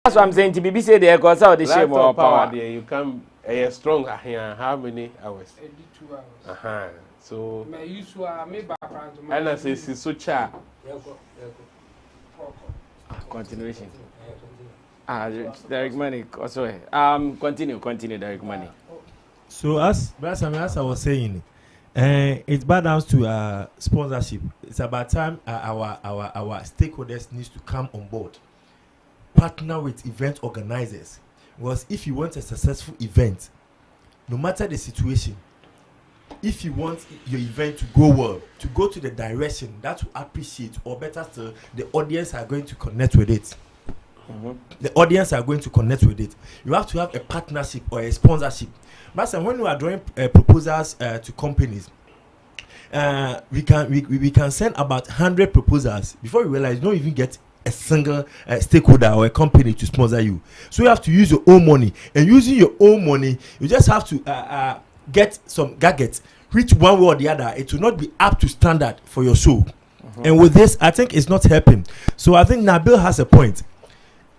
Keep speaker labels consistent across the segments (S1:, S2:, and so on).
S1: That's what I'm saying. To be said, there because how the shape more power.
S2: There you come strong here. How many hours?
S3: 82 hours.
S2: So.
S3: My usual me background.
S2: And I say so cha.
S1: Continuation. Derek Money. Also, continue, Derek Money.
S4: So as I was saying, it boils down to sponsorship. It's about time our stakeholders needs to come on board, partner with event organizers. Because if you want a successful event, no matter the situation, if you want your event to go well, to go to the direction that will appreciate, or better still, the audience are going to connect with it. The audience are going to connect with it. You have to have a partnership or a sponsorship. But when we are drawing proposals to companies, we can send about 100 proposals before you realize you don't even get a single stakeholder or a company to sponsor you. So you have to use your own money, and using your own money, you just have to get some gadgets, which one way or the other, it will not be up to standard for your show. And with this, I think it's not helping. So I think Nabil has a point.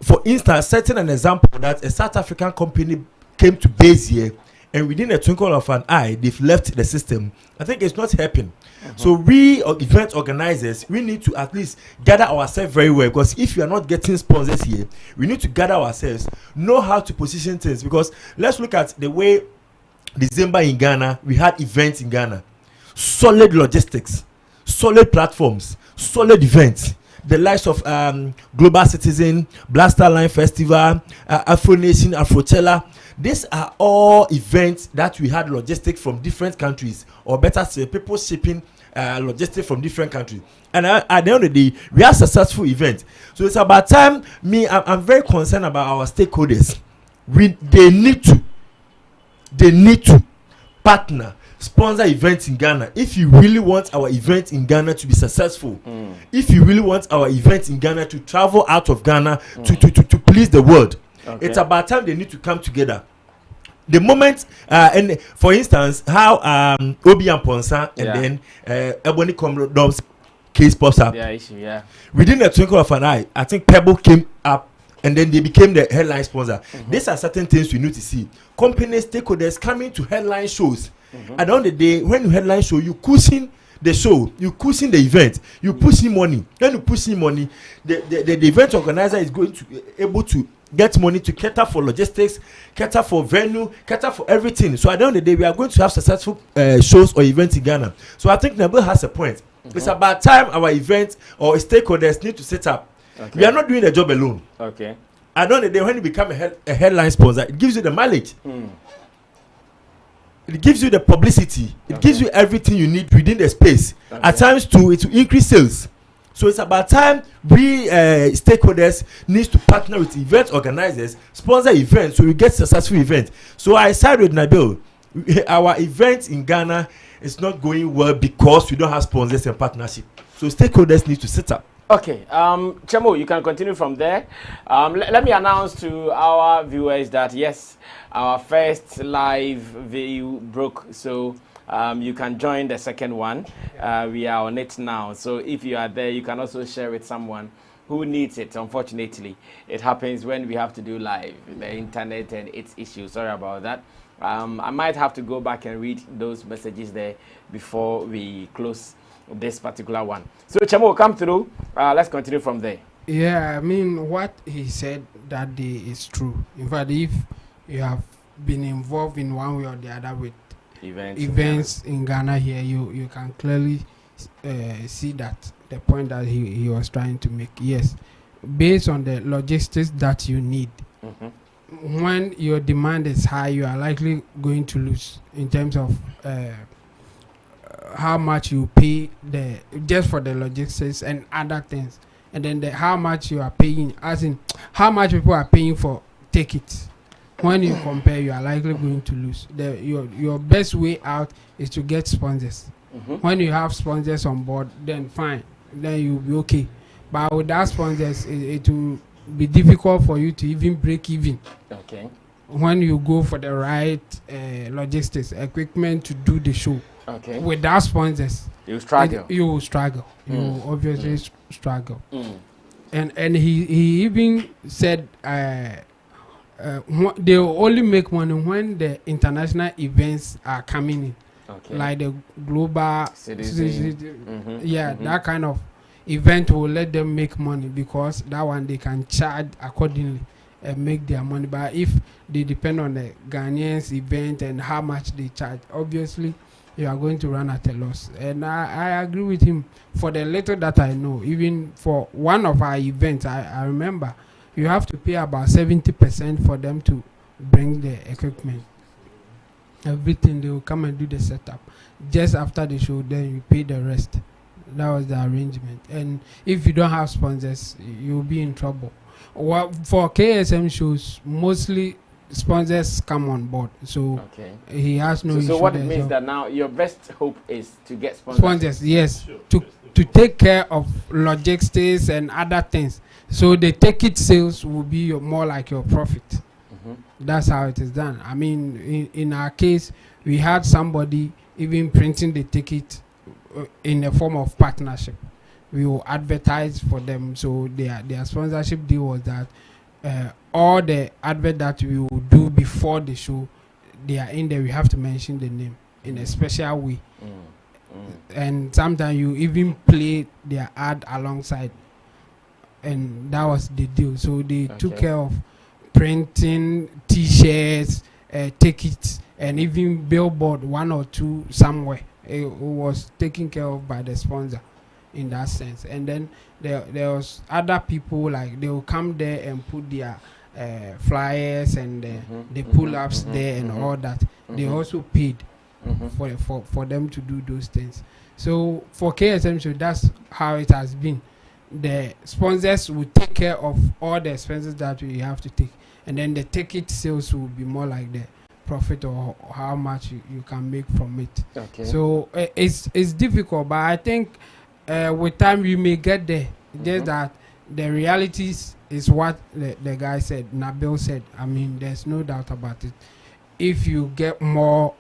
S4: For instance, setting an example that a South African company came to base here, and within a twinkle of an eye, they've left the system. I think it's not helping. So we, event organizers, we need to at least gather ourselves very well, because if you are not getting sponsors here, we need to gather ourselves, know how to position things. Because let's look at the way December in Ghana, we had events in Ghana, solid logistics, solid platforms, solid events. The likes of Global Citizen, Blaster Line Festival, Afro Nation, Afrochella. These are all events that we had logistics from different countries, or better still, people shipping logistics from different countries. And at the end of the day, we are successful events. So it's about time. I'm very concerned about our stakeholders. They need to partner, sponsor events in Ghana. If you really want our event in Ghana to be successful, if you really want our event in Ghana to travel out of Ghana to please the world, it's about time they need to come together. The moment, and for instance, how Obi and Ponsa and then Ebony Commodores case pops up. Within a twinkle of an eye, I think Pebble came up, and then they became the headline sponsor. These are certain things we need to see. Companies, stakeholders coming to headline shows. At the end of the day, when you headline show, you cushion the show, you cushion the event, you pushing money. When you pushing money, the event organizer is going to be able to get money to cater for logistics, cater for venue, cater for everything. So at the end of the day, we are going to have successful shows or events in Ghana. So I think Nabil has a point. It's about time our event or stakeholders need to set up. We are not doing the job alone. At the end of the day, when you become a headline sponsor, it gives you the mileage. It gives you the publicity. It gives you everything you need within the space. At times too, it will increase sales. So it's about time we stakeholders need to partner with event organizers, sponsor events, so we get successful events. So I side with Nabil. Our event in Ghana is not going well because we don't have sponsors and partnership. So stakeholders need to set up.
S1: Okay, Chemo, you can continue from there. Let me announce to our viewers that yes, our first live video broke, so you can join the second one. We are on it now, so if you are there, you can also share with someone who needs it. Unfortunately, it happens when we have to do live, the internet and its issues. Sorry about that. I might have to go back and read those messages there before we close this particular one. So Chamo, come through. Let's continue from there.
S3: Yeah, I mean, what he said that day is true. In fact, if you have been involved in one way or the other with events in Ghana here, you can clearly see that the point that he was trying to make. Yes, based on the logistics that you need, when your demand is high, you are likely going to lose in terms of how much you pay just for the logistics and other things, and then how much you are paying, as in how much people are paying for tickets. When you compare, you are likely going to lose. Your best way out is to get sponsors. When you have sponsors on board, then fine, then you'll be okay. But without sponsors, it will be difficult for you to even break even. When you go for the right logistics, equipment to do the show. Without sponsors, you struggle. You will struggle. You will obviously struggle. and he even said they will only make money when the international events are coming in.
S1: Okay.
S3: Like the global
S1: Citizen.
S3: yeah, that kind of event will let them make money, because that one they can charge accordingly and make their money. But if they depend on the Ghanaians event and how much they charge, obviously you are going to run at a loss. And I agree with him. For the little that I know, even for one of our events, I remember you have to pay about 70% for them to bring the equipment. Everything, they will come and do the setup. Just after the show, then you pay the rest. That was the arrangement. And if you don't have sponsors, you'll be in trouble. Well, for KSM shows, mostly sponsors come on board. So he has no issue.
S1: So what it means that now your best hope is to get sponsors? Sponsors,
S3: yes. Sure. To take care of logistics and other things. So the ticket sales will be more like your profit. That's how it is done. I mean, in our case, we had somebody even printing the ticket in a form of partnership. We will advertise for them. So their sponsorship deal was that all the advert that we will do before the show, they are in there. We have to mention the name in a special way. And sometimes you even play their ad alongside. And that was the deal. So they took care of printing T-shirts, tickets, and even billboard, one or two somewhere. It was taken care of by the sponsor in that sense. And then there was other people, like they will come there and put their flyers and the pull-ups there and all that. They also paid for them to do those things. So for KSM show, that's how it has been. The sponsors will take care of all the expenses that we have to take, and then the ticket sales will be more like the profit or how much you can make from it. So it's difficult, but I think with time we may get there. Just that the realities is what the guy said, Nabil said. I mean, there's no doubt about it. If you get more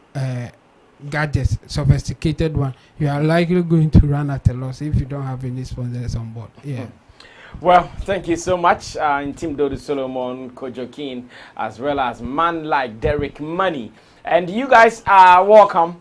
S3: gadgets, sophisticated one, you are likely going to run at a loss if you don't have any sponsors on board.
S1: Well, thank you so much, in Team Dodo Solomon, Kojo King, as well as man like Derek Money. And you guys are welcome.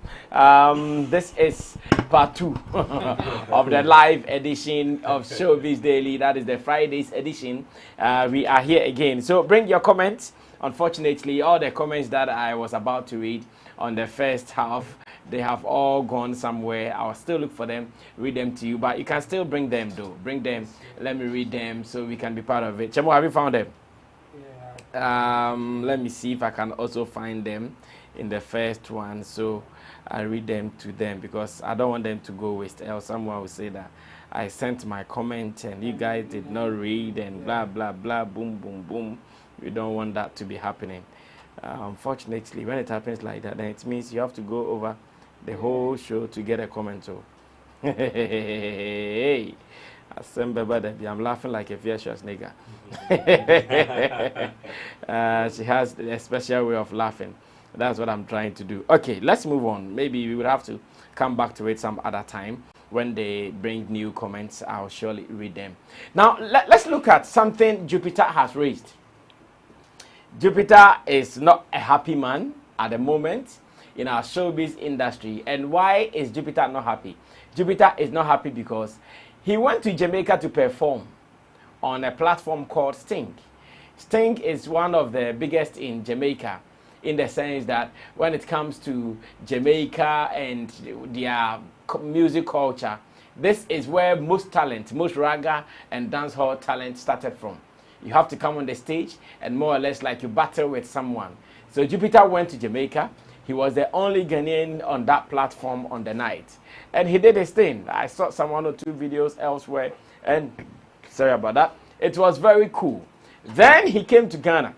S1: This is part 2 of the live edition of Showbiz Daily. That is the Fridays edition. We are here again. So bring your comments. Unfortunately, all the comments that I was about to read on the first half, they have all gone somewhere. I'll still look for them, read them to you, but you can still bring them though. Bring them, let me read them so we can be part of it. Chemo, have you found them? Yeah. Let me see if I can also find them in the first one, so I read them to them, because I don't want them to go waste, else someone will say that I sent my comment and you guys did not read and blah blah blah, boom boom boom. We don't want that to be happening. Unfortunately, when it happens like that, then it means you have to go over the whole show to get a comment. So, hey, I'm laughing like a vicious nigga. She has a special way of laughing. That's what I'm trying to do. Okay, let's move on. Maybe we would have to come back to it some other time. When they bring new comments, I'll surely read them. Now, let's look at something Jupitar has raised. Jupitar is not a happy man at the moment in our showbiz industry. And why is Jupitar not happy? Jupitar is not happy because he went to Jamaica to perform on a platform called Sting. Sting is one of the biggest in Jamaica, in the sense that when it comes to Jamaica and their music culture, this is where most talent, most ragga and dancehall talent started from. You have to come on the stage and more or less like you battle with someone. So Jupitar went to Jamaica. He was the only Ghanaian on that platform on the night. And he did his thing. I saw some 1 or 2 videos elsewhere. And sorry about that. It was very cool. Then he came to Ghana.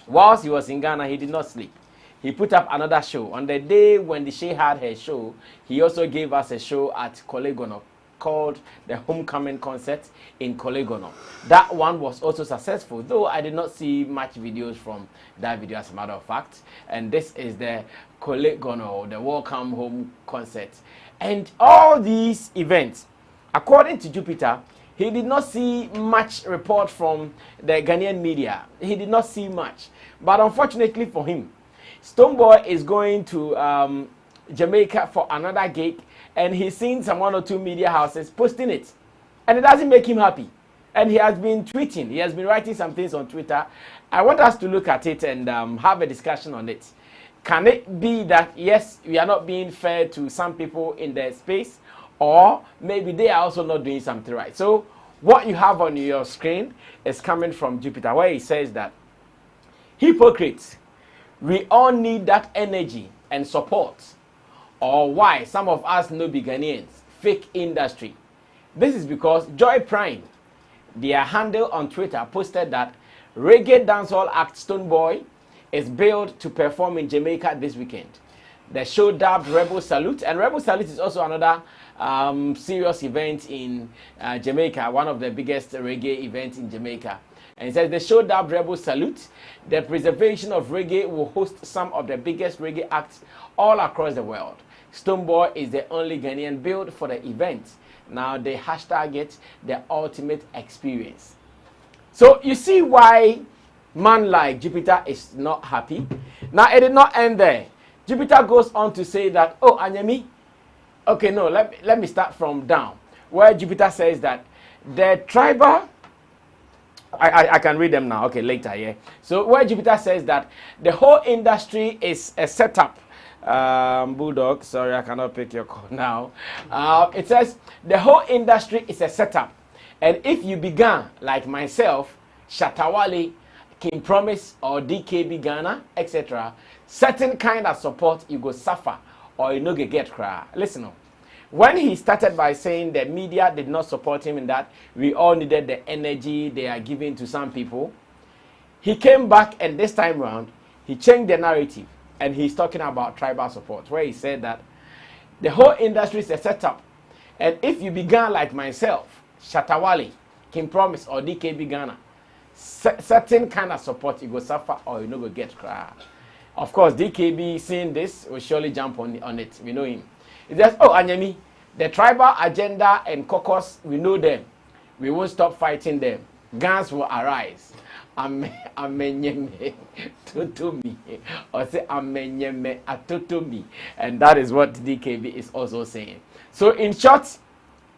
S1: Whilst he was in Ghana, he did not sleep. He put up another show. On the day when the Shea had her show, he also gave us a show at Kolegono called the Homecoming Concert in Kolegono. That one was also successful, though I did not see much videos from that video as a matter of fact. And this is the Kolegono, the Welcome Home Concert. And all these events, according to Jupitar, he did not see much report from the Ghanaian media. He did not see much. But unfortunately for him, Stonebwoy is going to Jamaica for another gig, and he's seen some 1 or 2 media houses posting it. And it doesn't make him happy. And he has been tweeting. He has been writing some things on Twitter. I want us to look at it and have a discussion on it. Can it be that, yes, we are not being fair to some people in their space, or maybe they are also not doing something right? So what you have on your screen is coming from Jupitar, where he says that, hypocrites, we all need that energy and support. Or why some of us no be Ghanaians, fake industry. This is because Joy Prime, their handle on Twitter, posted that reggae dancehall act Stonebwoy is billed to perform in Jamaica this weekend. The show dubbed Rebel Salute, and Rebel Salute is also another serious event in Jamaica, one of the biggest reggae events in Jamaica. And it says the show dubbed Rebel Salute, the preservation of reggae, will host some of the biggest reggae acts all across the world. Stonebwoy is the only Ghanaian billed for the event. Now they hashtag it the ultimate experience. So you see why man like Jupitar is not happy. Now it did not end there. Jupitar goes on to say that, oh, Anyami, okay, no, let me start from down, where Jupitar says that the tribal, I can read them now, okay, later, yeah. So where Jupitar says that the whole industry is a setup. Bulldog, sorry, I cannot pick your call now. It says the whole industry is a setup, and if you began like myself, Shatta, Wale, King Promise, or DKB Ghana, etc., certain kind of support you go suffer or you no get cry. Listen up. When he started by saying the media did not support him in that we all needed the energy they are giving to some people, he came back, and this time around he changed the narrative. And he's talking about tribal support, where he said that the whole industry is a setup. And if you began like myself, Shatta, Wale, King Promise, or DKB Ghana, certain kind of support you go suffer or you no go get cry. Of course, DKB seeing this will surely jump on it. We know him. He says, oh, Anyami, the tribal agenda and caucus, we know them. We won't stop fighting them. Guns will arise. Amenyeme totomi, or say amenyeme atotomi, and that is what DKB is also saying. So in short,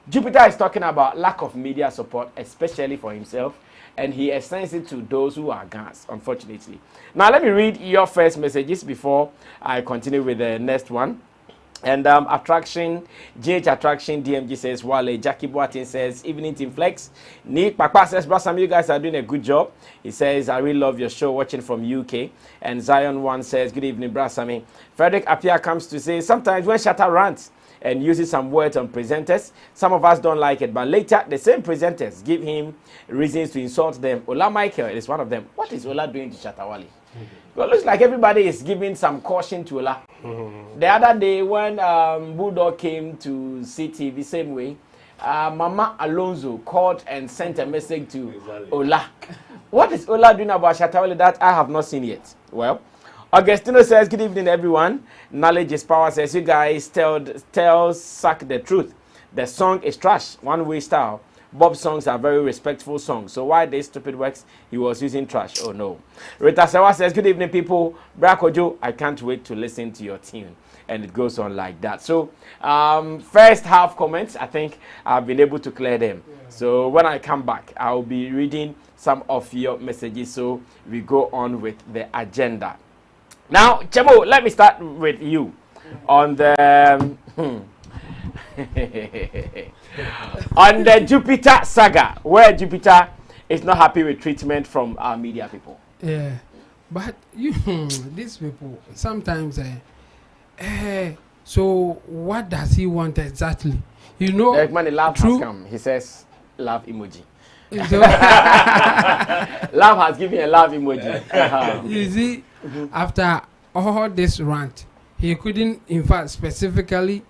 S1: Jupitar is talking about lack of media support, especially for himself, and he extends it to those who are guns, unfortunately. Now let me read your first messages before I continue with the next one. And attraction, GH Attraction, DMG says, Wale, Jackie Boatin says, evening team flex. Nick Papa says, Brasam, you guys are doing a good job. He says, I really love your show, watching from UK. And Zion 1 says, good evening, Brasami. Frederick Apia comes to say, sometimes when Shatta rants and uses some words on presenters, some of us don't like it, but later the same presenters give him reasons to insult them. Ola Michael is one of them. What is Ola doing to Shatta, Wale? Well, it looks like everybody is giving some caution to Ola. The other day when Bulldog came to see TV, same way, Mama Alonso called and sent a message to Ola. What is Ola doing about Shatta Wale that I have not seen yet? Well, Augustino says, good evening, everyone. Knowledge is power says, you guys tell suck the truth. The song is trash, one-way style. Bob's songs are very respectful songs. So why they stupid works, he was using trash. Oh no. Rita Sewa says, good evening, people. Brakojo, I can't wait to listen to your tune. And it goes on like that. So first half comments, I think I've been able to clear them. Yeah. So when I come back, I'll be reading some of your messages. So we go on with the agenda. Now, Chemo, let me start with you on the on the Jupitar saga, where Jupitar is not happy with treatment from our media people.
S3: Yeah, but you these people sometimes so what does he want exactly? You know,
S1: like when the laugh has come, he says love emoji. Love has given a love emoji.
S3: You see, after all this rant, he couldn't, in fact, specifically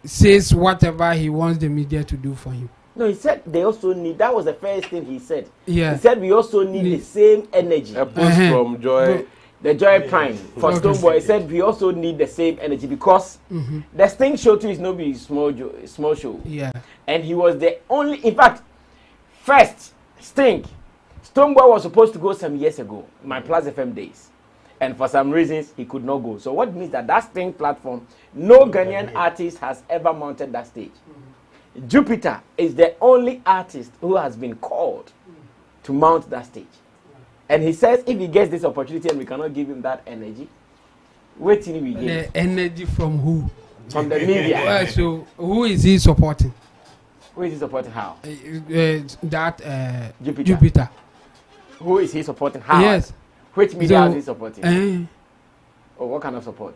S3: says whatever he wants the media to do for him.
S1: No, he said they also need, that was the first thing he said.
S3: Yeah.
S1: He said we also need the same energy.
S2: A post from Joy.
S1: The Joy Prime for Stonebwoy. He said we also need the same energy because the Sting show too is no be small show.
S3: Yeah.
S1: And he was the only, in fact, First, Sting. Stonebwoy was supposed to go some years ago, my Plus FM days. And for some reasons, he could not go. So what means that Sting platform, no Ghanaian artist has ever mounted that stage. Jupitar is the only artist who has been called to mount that stage. And he says if he gets this opportunity and we cannot give him that energy, wait till we get.
S3: The energy from who?
S1: From the media.
S3: So who is he supporting?
S1: Who is he supporting? How?
S3: Jupitar.
S1: Who is he supporting? How?
S3: Yes.
S1: Which media is he supporting? Or what kind of support?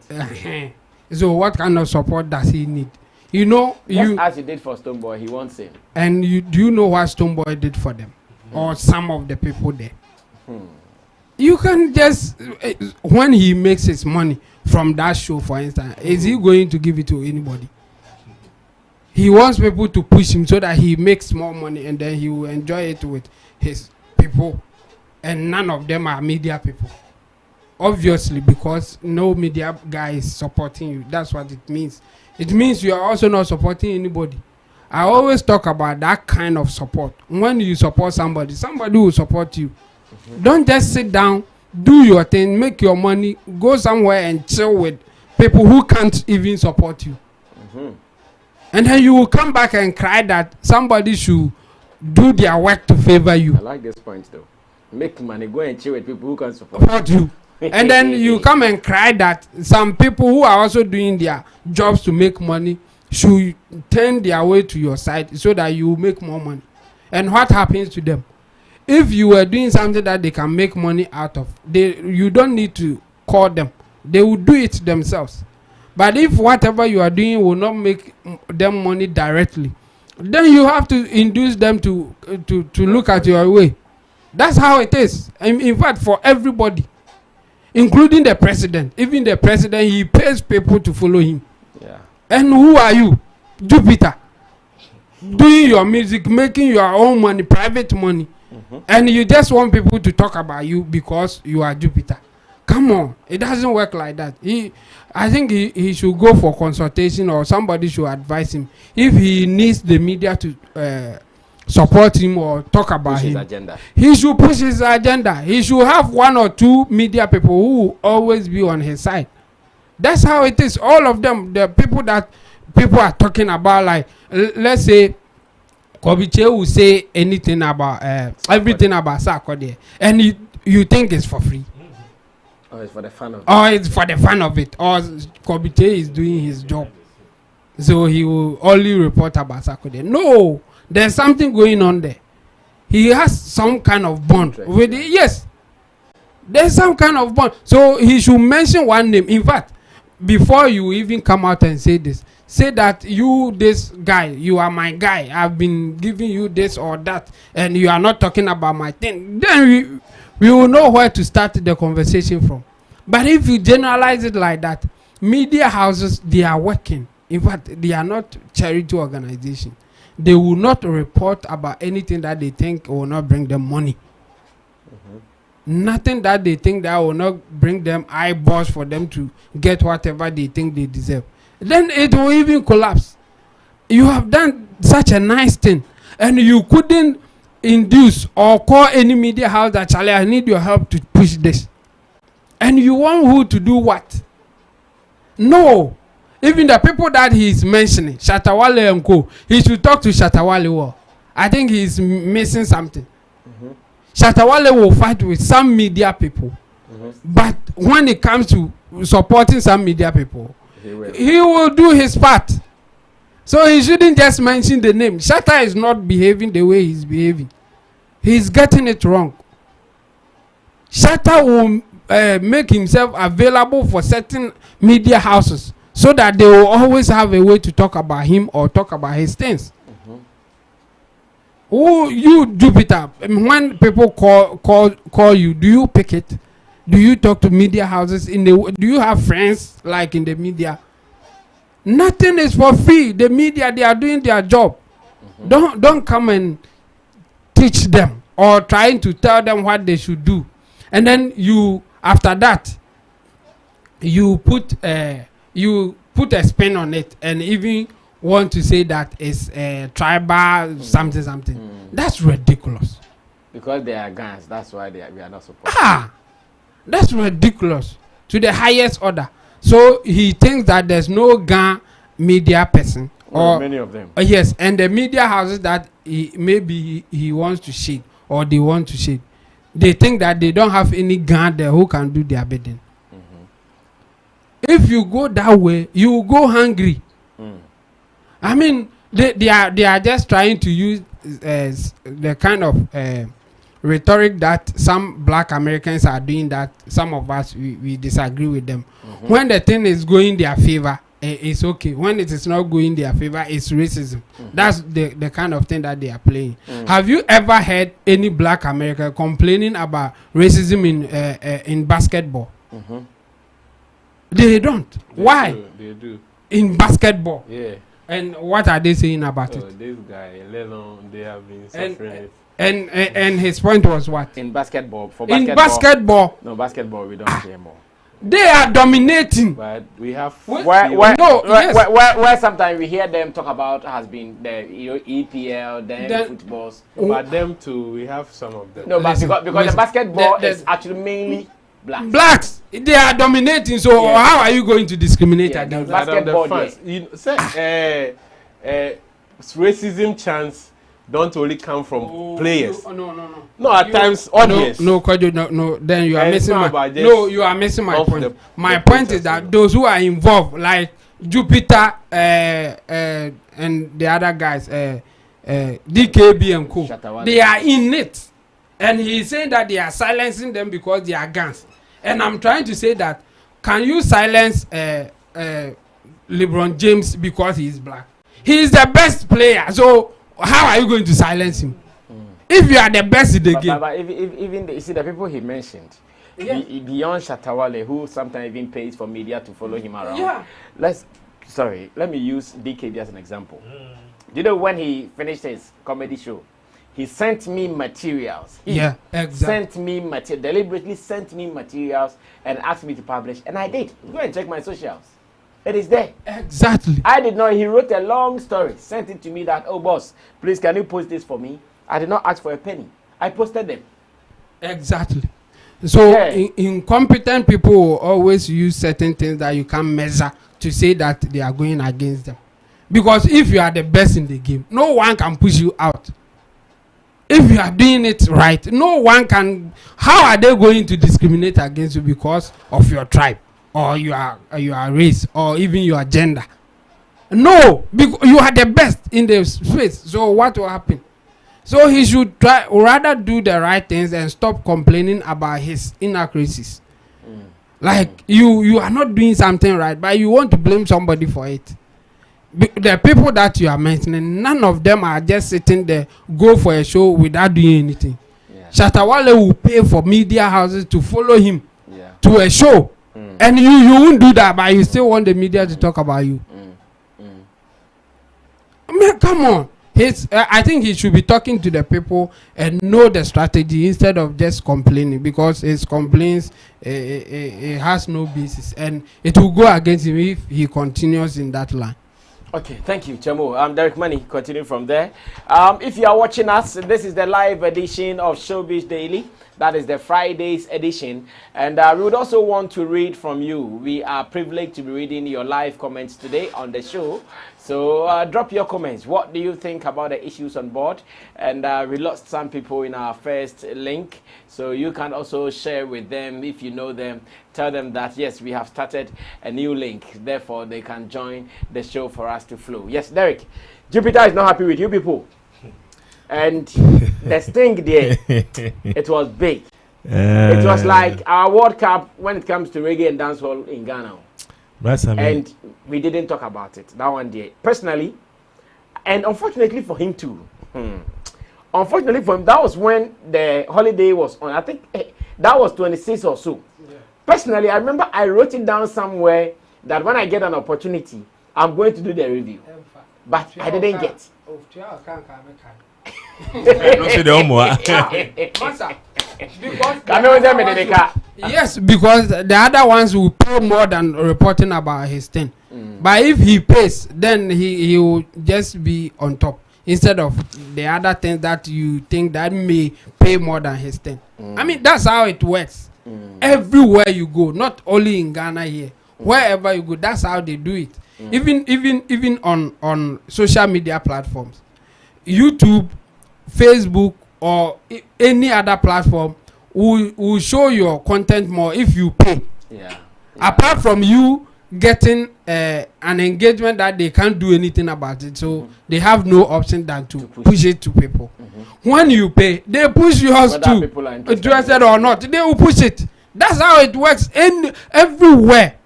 S3: So what kind of support does he need? You know,
S1: just as you did for Stonebwoy, he wants him.
S3: And do you know what Stonebwoy did for them? Or some of the people there? You can just, when he makes his money from that show, for instance, is he going to give it to anybody? He wants people to push him so that he makes more money and then he will enjoy it with his people. And none of them are media people. Obviously, because no media guy is supporting you. That's what it means. It means you are also not supporting anybody. I always talk about that kind of support. When you support somebody, somebody will support you. Don't just sit down, do your thing, make your money, go somewhere and chill with people who can't even support you. And then you will come back and cry that somebody should do their work to favor you.
S1: I like this point though. Make money, go and chill with people who can support
S3: you. And then you come and cry that some people who are also doing their jobs to make money should turn their way to your side so that you make more money. And what happens to them? If you were doing something that they can make money out of, you don't need to call them. They will do it themselves. But if whatever you are doing will not make them money directly, then you have to induce them to look at your way. That's how it is. In fact, for everybody, including the president. Even the president, he pays people to follow him.
S1: Yeah.
S3: And who are you? Jupitar. Doing your music, making your own money, private money. And you just want people to talk about you because you are Jupitar. Come on. It doesn't work like that. I think he should go for consultation or somebody should advise him. If he needs the media to support him or talk about him,
S1: agenda.
S3: He should push his agenda. He should have 1 or 2 media people who will always be on his side. That's how it is. All of them, the people that people are talking about, like let's say Kobiche will say anything about everything about Sarkodie, and you think it's for free.
S1: Or it's for the fun of it.
S3: Or it's for the fun of it. Or Kobiche is doing his job, so he will only report about Sarkodie. No, there's something going on there. He has some kind of bond with it. Yes, there's some kind of bond. So he should mention one name. In fact, before you even come out and say this, say that you, this guy, you are my guy. I've been giving you this or that, and you are not talking about my thing. Then we will know where to start the conversation from. But if you generalize it like that, media houses, they are working. In fact, they are not charity organizations. They will not report about anything that they think will not bring them money. Nothing that they think that will not bring them eyeballs for them to get whatever they think they deserve. Then it will even collapse. You have done such a nice thing and you couldn't induce or call any media house that, Charlie, I need your help to push this. And you want who to do what? No. Even the people that he is mentioning, Shatta, Wale and co, he should talk to Shatta Wale. Well, I think he is missing something. Shatta Wale will fight with some media people. But when it comes to supporting some media people, he will do his part. So he shouldn't just mention the name. Shatta is not behaving the way he's behaving. He's getting it wrong. Shatta will make himself available for certain media houses so that they will always have a way to talk about him or talk about his things. Who you, Jupitar, when people call you, do you pick it? Do you talk to media houses? Do you have friends like in the media? Nothing is for free. The media, they are doing their job. Don't come and teach them or trying to tell them what they should do. And then you, after that, you put a spin on it and even want to say that it's tribal something. That's ridiculous.
S1: Because they are guns, that's why we are not supporting.
S3: That's ridiculous to the highest order. So he thinks that there's no gun media person, or
S1: many of them.
S3: Yes, and the media houses that he wants to shade, or they want to shade, they think that they don't have any gun there who can do their bidding. If you go that way, you will go hungry. I mean, they are just trying to use the kind of rhetoric that some black Americans are doing, that some of us we disagree with them. When the thing is going their favor, it's okay. When it is not going their favor, it's racism. That's the kind of thing that they are playing. Have you ever heard any black American complaining about racism in basketball? They don't. Why?
S2: They do.
S3: In basketball.
S2: Yeah.
S3: And what are they saying about it?
S2: This guy, they have been suffering.
S3: And his point was what?
S1: In basketball.
S3: In basketball.
S1: No, basketball, we don't care more.
S3: They are dominating.
S2: But we have...
S1: Where sometimes we hear them talk about has been the EPL, then footballs.
S2: But them too, we have some of them.
S1: No, but because the basketball is actually mainly
S3: blacks. They are dominating, so how are you going to discriminate against them?
S1: Basketball,
S2: racism chance don't only come from players.
S3: No,
S2: at times audience.
S3: No, then you are missing you are missing my point. My point is that those who are involved, like Jupitar and the other guys, DKB and co,
S1: Shatta,
S3: they are in it. And he's saying that they are silencing them because they are guns. And I'm trying to say that, can you silence LeBron James because he is black? He is the best player. So how are you going to silence him? If you are the best in the game.
S1: But even you see the people he mentioned, beyond Shatta, who sometimes even pays for media to follow him around. Let me use DKB as an example. You know, when he finished his comedy show, he sent me materials. Sent me material, deliberately sent me materials and asked me to publish, and I did. Go and check my socials. It is there.
S3: Exactly.
S1: I did not. He wrote a long story, sent it to me that, oh boss, please can you post this for me? I did not ask for a penny. I posted them.
S3: Exactly. So incompetent people will always use certain things that you can't measure to say that they are going against them. Because if you are the best in the game, no one can push you out. If you are doing it right, no one can. How are they going to discriminate against you because of your tribe or your race or even your gender? No, because you are the best in the space. So what will happen? So he should rather do the right things and stop complaining about his inaccuracies. Like you are not doing something right, but you want to blame somebody for it. The people that you are mentioning, none of them are just sitting there, go for a show without doing anything. Shatta will pay for media houses to follow him to a show. And you won't do that, but you still want the media to talk about you. I mean, come on. I think he should be talking to the people and know the strategy instead of just complaining, because his complaints it has no basis and it will go against him if he continues in that line.
S1: Okay, thank you, Chamo. Derek Money, continuing from there. If you are watching us, this is the live edition of Showbiz Daily. That is the Friday's edition. And we would also want to read from you. We are privileged to be reading your live comments today on the show. So drop your comments. What do you think about the issues on board? And we lost some people in our first link. So you can also share with them if you know them. Tell them that, yes, we have started a new link. Therefore, they can join the show for us to flow. Yes, Derek, Jupitar is not happy with you people. And the sting there, it was big. It was like our World Cup when it comes to reggae and dancehall in Ghana. And we didn't talk about it. That one day. Personally, and unfortunately for him too. Unfortunately for him, that was when the holiday was on. I think that was 26 or so. Yeah. Personally, I remember I wrote it down somewhere that when I get an opportunity, I'm going to do the review. But I didn't get.
S3: Yes, because the other ones will pay more than reporting about his thing. But if he pays, then he will just be on top. instead of the other things that you think that may pay more than his thing. I mean, that's how it works. Everywhere you go, not only in Ghana here, wherever you go, that's how they do it. Even on social media platforms, YouTube, Facebook, or any other platform will show your content more if you pay. Apart from you getting an engagement that they can't do anything about it, so they have no option than to push it to people. When you pay, they push yours too, interested or not, they will push it. That's how it works in everywhere.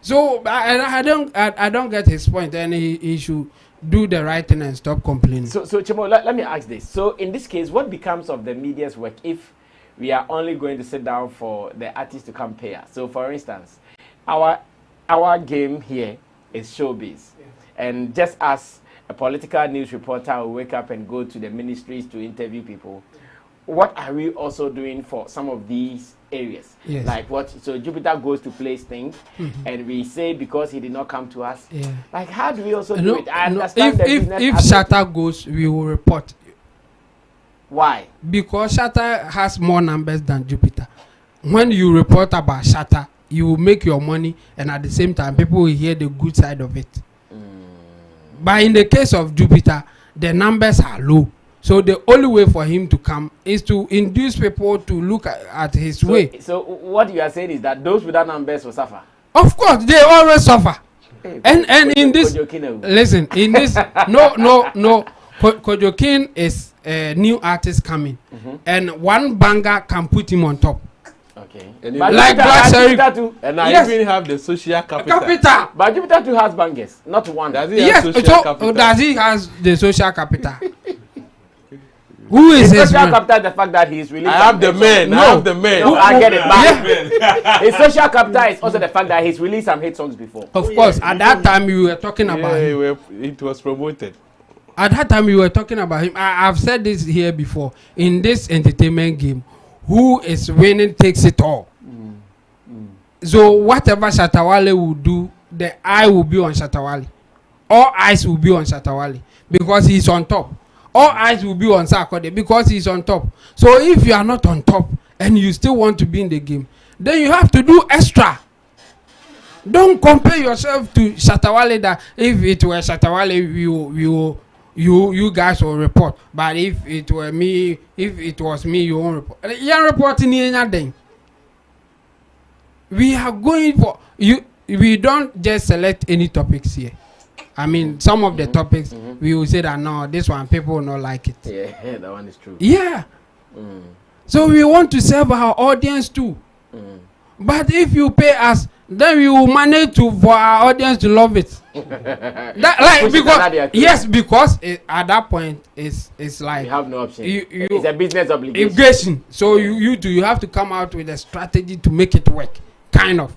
S3: So I don't get his point, and he should do the right thing and stop complaining.
S1: So Chemo, let me ask this. So in this case, what becomes of the media's work if we are only going to sit down for the artist to come pay us? So for instance, our game here is showbiz, and just as a political news reporter will wake up and go to the ministries to interview people, what are we also doing for some of these areas? Like what? So Jupitar goes to place things, and we say because he did not come to us. Like how do we also do it? I understand
S3: if Shatta goes, we will report.
S1: Why?
S3: Because Shatta has more numbers than Jupitar. When you report about Shatta, you will make your money, and at the same time, people will hear the good side of it. But in the case of Jupitar, the numbers are low. So the only way for him to come is to induce people to look at his way. So
S1: what you are saying is that those without numbers will suffer?
S3: Of course, they always suffer. Hey, and in this, listen, in this, no. Kojokin is a new artist coming, and one banger can put him on top.
S1: Okay.
S3: But like Black Sheriff,
S2: and I even have the social capital.
S1: But Jupitar too has bangers, not one.
S2: Does he have social capital?
S3: Does he has the social capital? Who is his
S1: social capital? The fact that he is released.
S2: I have the man.
S3: No.
S2: I have the man.
S1: No, I get it. His social capital is also the fact that he's released some hit songs before.
S3: Of course, at that time you were talking about him.
S2: It was promoted.
S3: At that time you were talking about him. I've said this here before. In this entertainment game, who is winning takes it all. So whatever Shatta Wale will do, the eye will be on Shatta Wale. All eyes will be on Shatta Wale because he's on top. All eyes will be on Sarkodie because he's on top. So if you are not on top and you still want to be in the game, then you have to do extra. Don't compare yourself to Shatta Wale. That if it were Shatta Wale, you guys will report. But if it were me, if it was me, you won't report. You are reporting anything. We are going for you. We don't just select any topics here. I mean, some of the topics we will say that no, this one people will not like it.
S1: Yeah, that one is true.
S3: Yeah. So we want to serve our audience too. But if you pay us, then we will manage for our audience to love it. Because at that point it's like
S1: you have no option. It's a business
S3: obligation. So you have to come out with a strategy to make it work, kind of.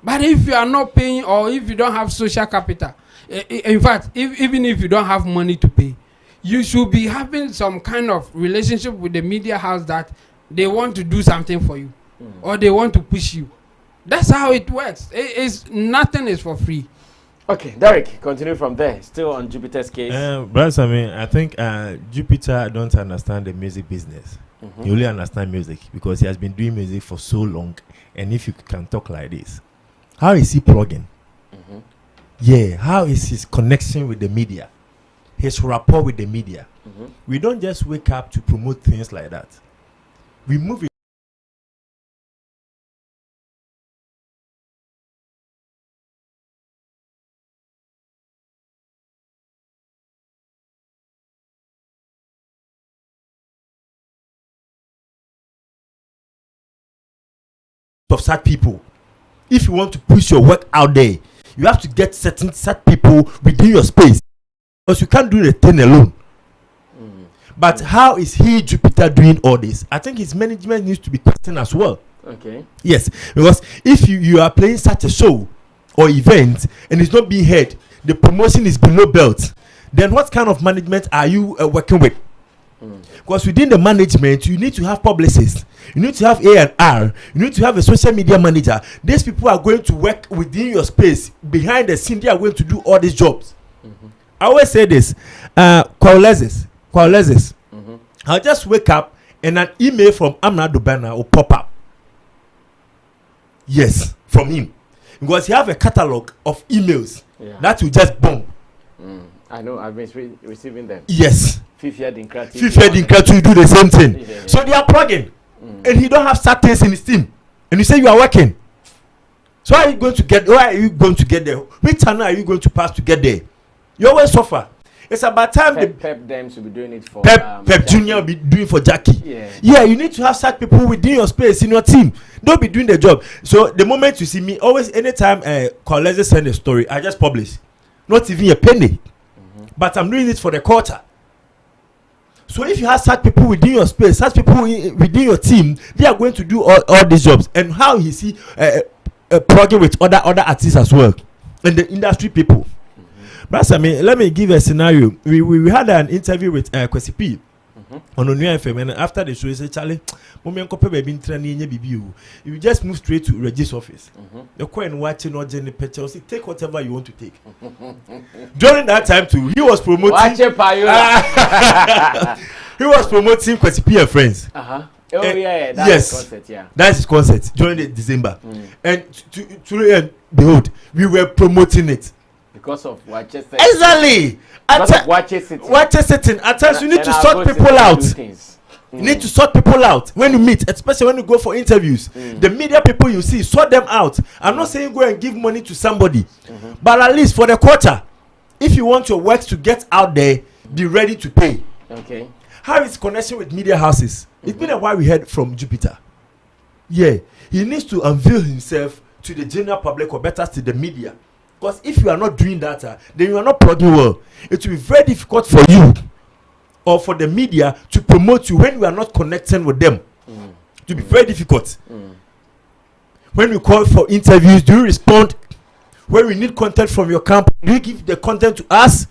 S3: But if you are not paying, or if you don't have social capital, in fact, even if you don't have money to pay, you should be having some kind of relationship with the media house that they want to do something for you, or they want to push you. That's how it works. Nothing is for free.
S1: Okay, Derek, continue from there. Still on Jupitar's case.
S4: Brother, I think Jupitar don't understand the music business. He only understand music because he has been doing music for so long. And if you can talk like this, how is he plugging? Yeah, how is his connection with the media? His rapport with the media? We don't just wake up to promote things like that. We move it of sad people. If you want to push your work out there, you have to get certain sad people within your space, because you can't do the thing alone. But how is he, Jupitar, doing all this? I think his management needs to be questioned as well.
S1: Okay.
S4: Yes, because if you are playing such a show or event and it's not being heard, the promotion is below belt, then what kind of management are you working with? Because within the management, you need to have publicists, you need to have A&R, you need to have a social media manager. These people are going to work within your space. Behind the scene, they are going to do all these jobs. I always say this. Qualezes. I'll just wake up and an email from Amna Dubana will pop up. Yes, from him. Because he have a catalog of emails that will just bomb.
S1: I know, I've been receiving them.
S4: Yes.
S1: Fifia Dinkrati
S4: will do the same thing. Yeah. So they are plugging. And he don't have certain in his team. And you say you are working. So why are you going to get there? Which channel are you going to pass to get there? You always suffer. It's about time
S1: Pep them to be doing it for
S4: Pep Junior will be doing for Jackie. Yeah, you need to have such people within your space in your team. Don't be doing the job. So the moment you see me, always anytime Colette send a story, I just publish. Not even a penny. But I'm doing it for the culture. So if you have such people within your space, such people within your team, they are going to do all these jobs. And how he see plugging with other artists as well, and the industry people. But I mean, let me give a scenario. We had an interview with Kwesi P on Onua FM, and after the show, he said, "Charlie, you just move straight to Reggie's office. You're quite watching or Jenny Petcher. Say, take whatever you want to take." During that time too, he was promoting. He was promoting Kwesi P and Friends.
S1: Oh yeah, that's his concert, yeah.
S4: That's his concert during the December. And to the end, behold, we were promoting it.
S1: Because of Watches.
S4: Exactly.
S1: Because of Watches
S4: sitting. At times you need to sort people out. You need to sort people out when you meet, especially when you go for interviews. The media people you see, sort them out. I'm not saying go and give money to somebody, but at least for the quarter, if you want your works to get out there, be ready to pay.
S1: Okay.
S4: How is connection with media houses? It's been a while we heard from Jupitar. Yeah, he needs to unveil himself to the general public, or better to the media. Because if you are not doing that, then you are not plugging well. It will be very difficult for you or for the media to promote you when you are not connecting with them. It will be very difficult. When we call for interviews, do you respond? When we need content from your camp, do you give the content to us?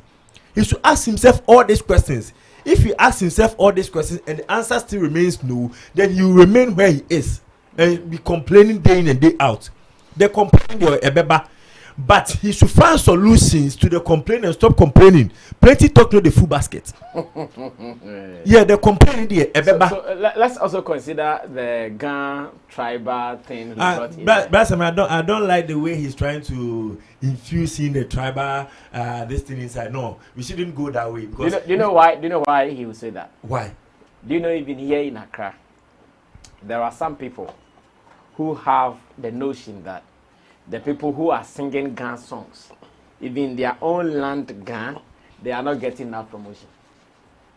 S4: He should ask himself all these questions. If he asks himself all these questions and the answer still remains no, then he will remain where he is and be complaining day in and day out. They complain your ebeba. But he should find solutions to the complaint and stop complaining. Plenty talk to the full basket. Yeah, they're complaining there.
S1: So let's also consider the Gan tribal thing.
S4: But I don't like the way he's trying to infuse in the tribal this thing inside. No, we shouldn't go that way. Because
S1: do you know why? Do you know why he will say that?
S4: Why?
S1: Do you know even here in Accra, there are some people who have the notion that the people who are singing Gan songs, even in their own land Gan, they are not getting that promotion.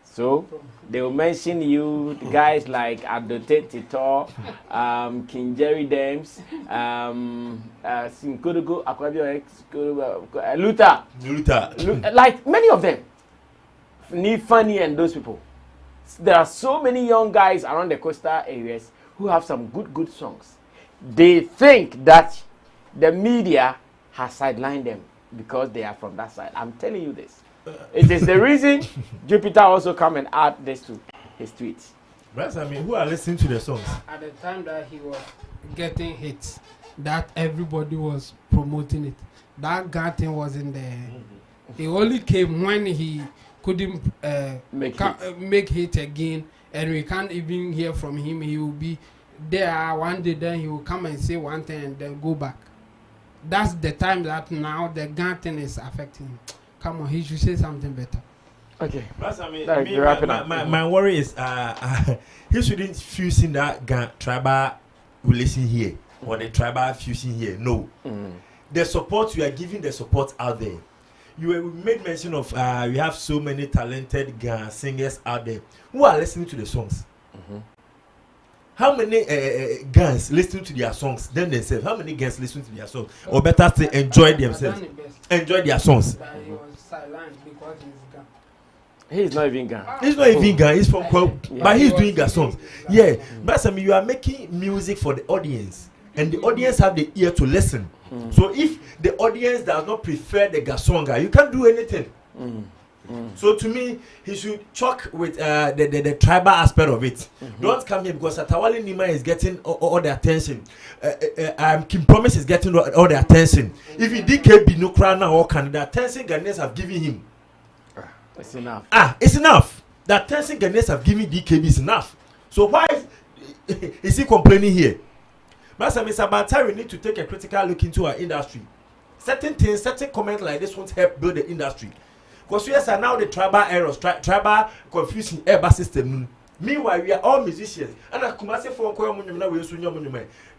S1: So they will mention you guys like Adote Tito, King Jerry Dames, Sinkudugu, Luther, like many of them, Nifani and those people. There are so many young guys around the coastal areas who have some good songs. They think that the media has sidelined them because they are from that side. I'm telling you this. It is the reason Jupitar also come and add this to his tweets.
S4: But I mean, who are listening to the songs?
S3: At the time that he was getting hits, that everybody was promoting it. That guy thing was in there. He only came when he couldn't make hit again, and we can't even hear from him. He will be there one day, then he will come and say one thing and then go back. That's the time that now the gun thing is affecting him. Come on, he should say something better.
S1: Okay.
S4: But I mean, my worry is he shouldn't fuse in that gun tribal relation here or the tribal fusion here. No. The support you are giving, the support out there. You made mention of we have so many talented gun singers out there who are listening to the songs. How many guns listen to their songs then themselves? How many guns listen to their songs? Or better say, enjoy themselves. Enjoy their songs.
S3: He was silent because he's gun.
S1: He's not even gun.
S4: He's not even gun. He's from but he's doing gun songs. Yeah. But I mean, you are making music for the audience. And the audience have the ear to listen. So if the audience does not prefer the gun song, you can't do anything. So to me, he should chalk with the tribal aspect of it. Don't come here because Atawale Nima is getting all the attention. Kim Promise is getting all the attention. If he DK Binukra now or can the attention Ghanaians have given him,
S1: It's enough.
S4: It's enough. That 10 Ghanaians have given DKB is enough. So why is he complaining here? Master, it's about time we need to take a critical look into our industry. Certain things, certain comments like this won't help build the industry. Because yes, are now the tribal errors, tribal confusion, urban system. Meanwhile, we are all musicians. And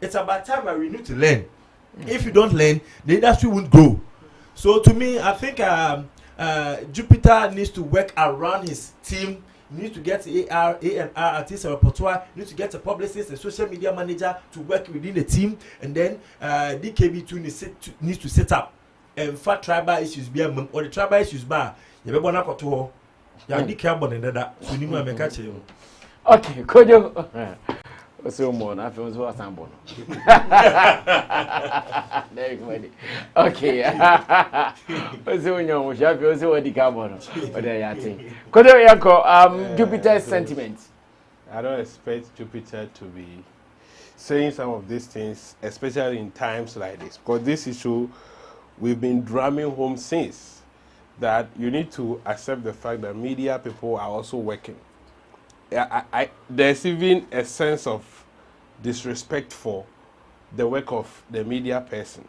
S4: it's about time that we need to learn. If you don't learn, the industry won't grow. So to me, I think Jupitar needs to work around his team. He needs to get AR, artist, a repertoire. He needs to get a publicist, a social media manager to work within the team. And then DKB2 needs to set up. And fat tribal issues be or the tribal issues bar. You be born up to ya di carbon and that. So you know catch you.
S1: Okay, Kojo. So more na feel so asambo. Okay. So nyo mo sha feel so di carbon. O dey ya thing. Kojo yanko Jupitar's sentiments.
S2: I don't expect Jupitar to be saying some of these things, especially in times like this, because this issue we've been drumming home since, that you need to accept the fact that media people are also working. There's even a sense of disrespect for the work of the media person.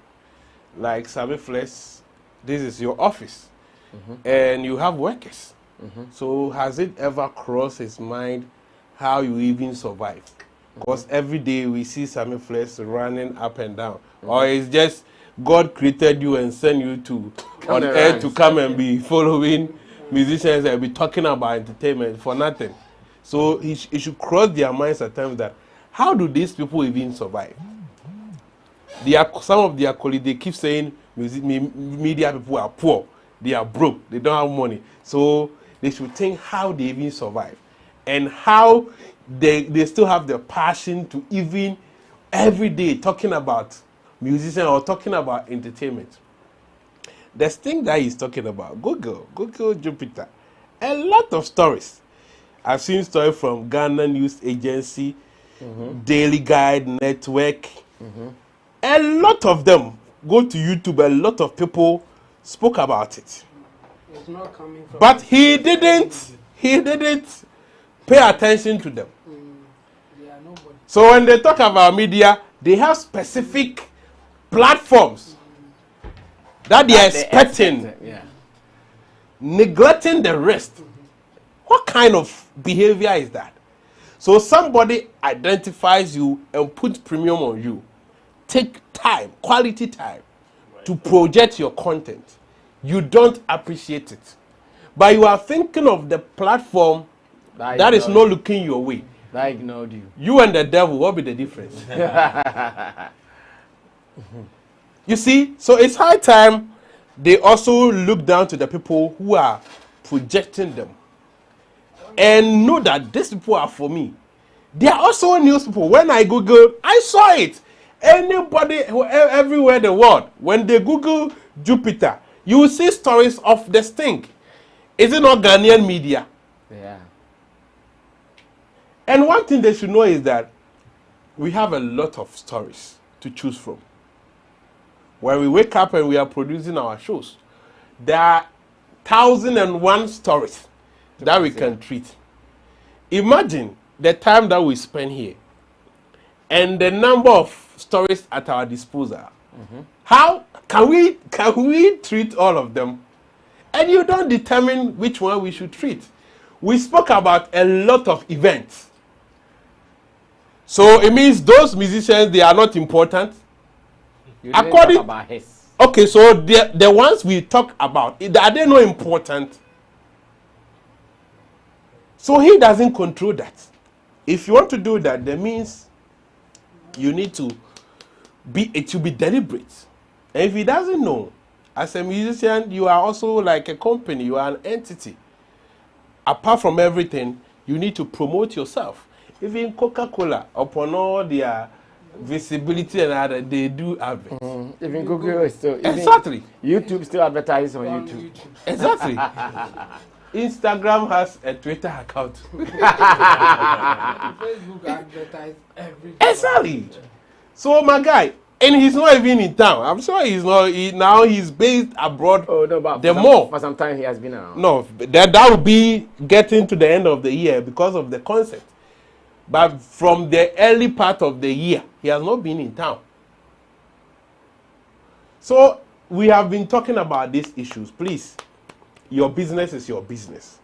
S2: Like Sammy Flex, this is your office, and you have workers. So has it ever crossed his mind how you even survive? Because every day we see Sammy Flex running up and down, or it's just God created you and sent you to on air to come and be following musicians and be talking about entertainment for nothing. So it should cross their minds at times that how do these people even survive? Some of their colleagues, they keep saying media people are poor, they are broke, they don't have money. So they should think how they even survive and how they still have the passion to even every day talking about musician or talking about entertainment. The thing that he's talking about, Google Jupitar, a lot of stories. I've seen stories from Ghana News Agency, Daily Guide Network. A lot of them go to YouTube. A lot of people spoke about it.
S3: It's not coming from
S2: But he didn't pay attention to them.
S3: yeah, nobody.
S2: So when they talk about media, they have specific platforms that they are expecting, neglecting the rest. What kind of behavior is that? So somebody identifies you and puts premium on you. Take time, quality time, to project your content. You don't appreciate it. But you are thinking of the platform that is not looking your way.
S1: That ignored you.
S2: You and the devil, what be the difference? You see, so it's high time they also look down to the people who are projecting them and know that these people are for me. They are also news people. When I Google, I saw it. Anybody, everywhere in the world, when they Google Jupitar, you will see stories of the stink. Is it not Ghanaian media?
S1: Yeah.
S2: And one thing they should know is that we have a lot of stories to choose from. When we wake up and we are producing our shows, there are 1,001 stories that we can treat. Imagine the time that we spend here and the number of stories at our disposal. How can we treat all of them? And you don't determine which one we should treat. We spoke about a lot of events. So it means those musicians, they are not important.
S1: You didn't talk about his.
S2: Okay, so the ones we talk about, are they not important? So he doesn't control that. If you want to do that, that means you need to it should be deliberate. And if he doesn't know, as a musician, you are also like a company, you are an entity. Apart from everything, you need to promote yourself. Even Coca-Cola, upon all their visibility and other, they do adverts.
S1: Even Google is still
S2: Exactly.
S1: YouTube still advertises on YouTube.
S2: Exactly. Instagram has a Twitter account.
S3: Facebook advertise everything.
S2: Exactly. So my guy, And he's not even in town. I'm sure he's not. Now he's based abroad.
S1: Oh no, but for some time he has been around.
S2: No, that will be getting to the end of the year because of the concert. But from the early part of the year, he has not been in town. So we have been talking about these issues. Please, your business is your business.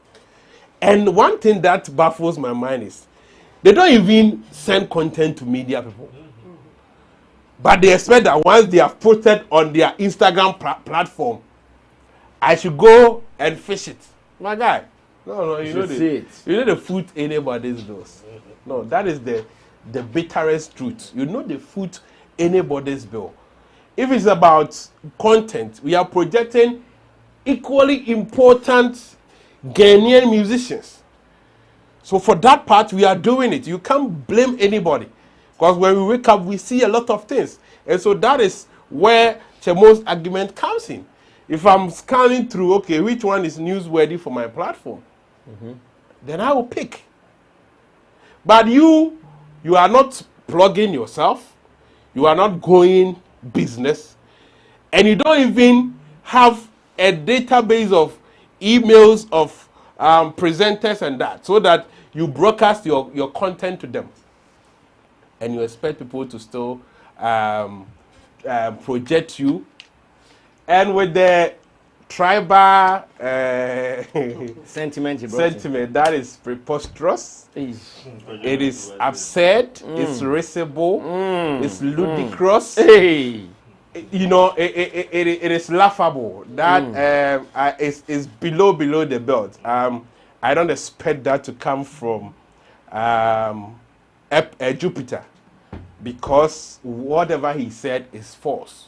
S2: And one thing that baffles my mind is they don't even send content to media people. But they expect that once they have posted on their Instagram platform, I should go and fish it. My guy. No, you know the foot anybody's does. No, that is the bitterest truth. You know the foot anybody's bill. If it's about content, we are projecting equally important Ghanaian musicians. So for that part, we are doing it. You can't blame anybody. Because when we wake up, we see a lot of things. And so that is where Chemo's argument comes in. If I'm scanning through, okay, which one is newsworthy for my platform? Then I will pick. But you are not plugging yourself. You are not going business. And you don't even have a database of emails of presenters and that, so that you broadcast your content to them. And you expect people to still project you. And with the tribal
S1: sentiment,
S2: that is preposterous. It is absurd. It's risible. It's ludicrous. You know, it is laughable. That is below the belt. I don't expect that to come from Jupitar, because whatever he said is false.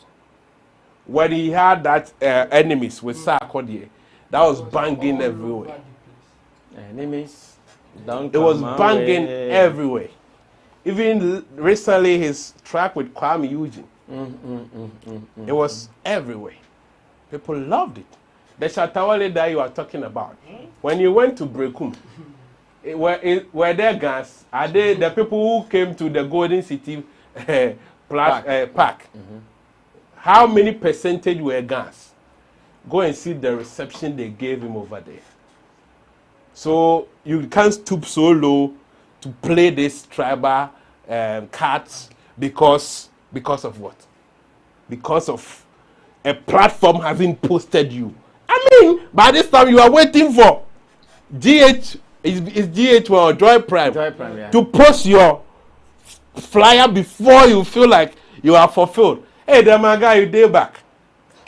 S2: When he had that enemies with Sarkodie, that was banging everywhere.
S1: Enemies,
S2: it was banging everywhere. Even recently, his track with Kwame Eugene, it was everywhere. People loved it. The Shatta that you are talking about, when you went to Brekum, were there guns? Are they the people who came to the Golden City park? How many percentage were guns? Go and see the reception they gave him over there. So you can't stoop so low to play this tribal cards because of what? Because of a platform having posted you. I mean, by this time you are waiting for GH or Joy Prime, to post your flyer before you feel like you are fulfilled. Hey, the my guy, you day back.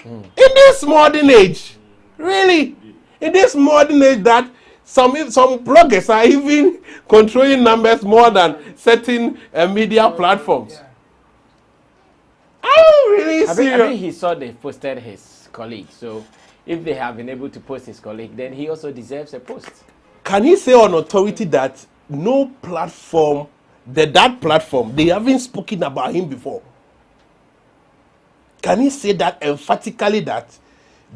S2: In this modern age, really, in this modern age that some bloggers are even controlling numbers more than certain media platforms. I'm really serious.
S1: I think he saw they posted his colleague. So if they have been able to post his colleague, then he also deserves a post.
S2: Can he say on authority that no platform, that platform, they haven't spoken about him before? Can he say that emphatically that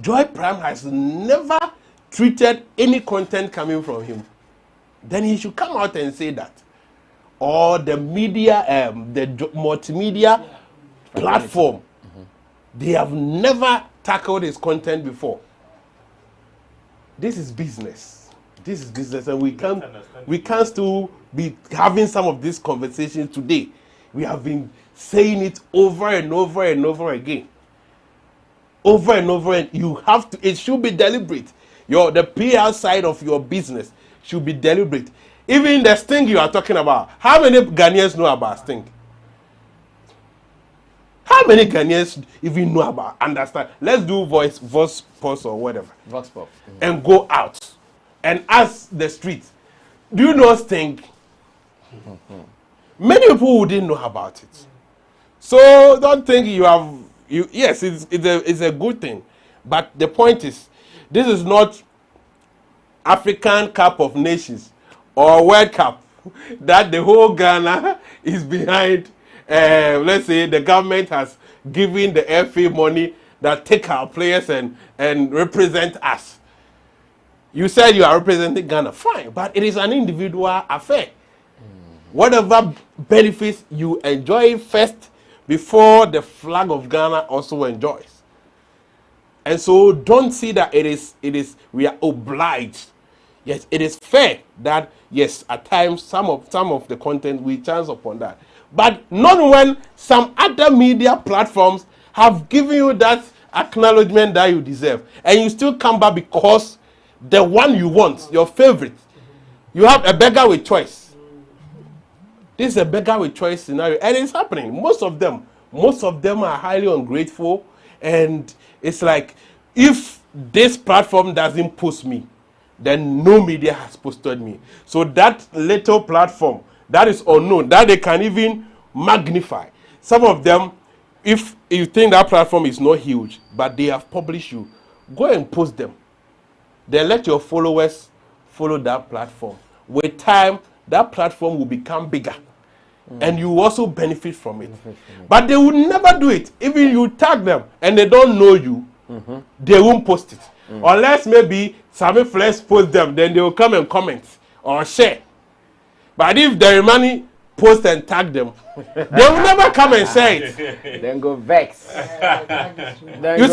S2: Joy Prime has never treated any content coming from him? Then he should come out and say that. Or the media, the multimedia platform, they have never tackled his content before. This is business. This is business, and we can't still be having some of these conversations today. We have been saying it over and over and over again. Over and over, and you have to. It should be deliberate. The PR side of your business should be deliberate. Even the Sting you are talking about. How many Ghanaians know about Sting? How many Ghanaians even know about, understand? Let's do voice post or whatever.
S1: Vox pop.
S2: And go out and ask the street, do you know Sting? Many people wouldn't know about it. So don't think yes, it's a good thing. But the point is, this is not African Cup of Nations or World Cup that the whole Ghana is behind. Let's say the government has given the FA money that take our players and represent us. You said you are representing Ghana, fine, but it is an individual affair. Whatever benefits you enjoy first before the flag of Ghana also enjoys. And so don't see that we are obliged. Yes, it is fair that yes, at times some of the content we chance upon that. But not when some other media platforms have given you that acknowledgement that you deserve. And you still come back because the one you want, your favorite. You have a beggar with choice. This is a beggar with choice scenario. And it's happening. Most of them are highly ungrateful. And it's like, if this platform doesn't post me, then no media has posted me. So that little platform that is unknown, that they can even magnify. Some of them, if you think that platform is not huge, but they have published you, go and post them. Then let your followers follow that platform. With time, that platform will become bigger. And you will also benefit from it. But they will never do it. Even you tag them and they don't know you, they won't post it. Unless maybe Sammy Flex post them, then they will come and comment or share. But if the remaining post and tag them, they will never come and share it.
S1: Then go vex.
S2: You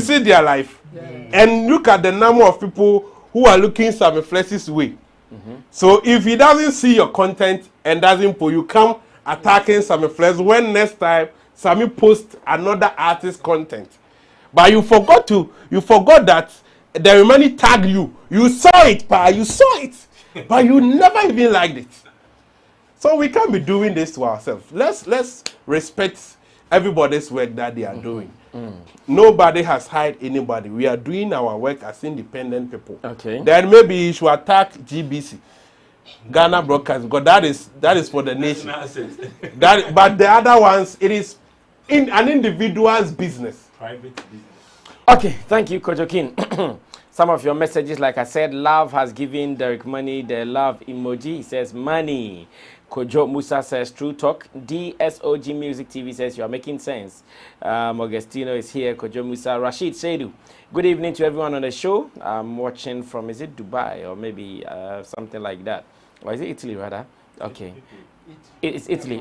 S2: see their life. Yeah. And look at the number of people who are looking Sammy Flex's way. So if he doesn't see your content and doesn't pull, you come attacking Sammy Flex when next time Sammy posts another artist's content. But you forgot that the remaining tag you. You saw it, but you never even liked it. So we can't be doing this to ourselves. Let's respect everybody's work that they are doing. Nobody has hired anybody. We are doing our work as independent people.
S1: Okay.
S2: Then maybe you should attack GBC, Ghana Broadcast, because that is for the nation. But the other ones, it is in an individual's business.
S4: Private business.
S1: Okay, thank you, Kojo King. Some of your messages, like I said, Love has given Derek money, the love emoji. He says money. Kojo Musa says true talk. DSOG Music TV says you are making sense. Augustino is here. Kojo Musa. Rashid Seidu. Good evening to everyone on the show. I'm watching from, is it Dubai or maybe something like that? Or is it Italy rather? Okay. It's Italy.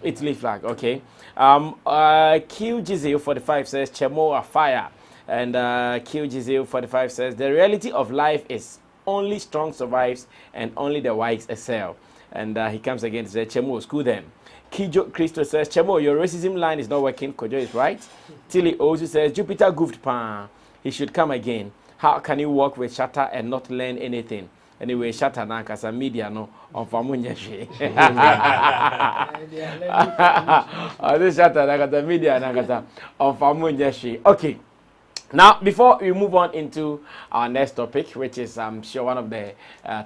S1: Italy flag, okay. QGZ45 says Chemo are fire. And QGZ45 says the reality of life is only strong survives and only the wise excel. And he comes again to say, Chemo, school them. Kijo Christo says, Chemo, your racism line is not working. Kojo is right. Tilly also says, Jupitar goofed pan. He should come again. How can you work with Shatta and not learn anything? Anyway, Shatta na kasa media no on famunye shi. Oh, this Shatta na kasa media na kasa on famunye shi. Okay. Now, before we move on into our next topic, which is, I'm sure, one of the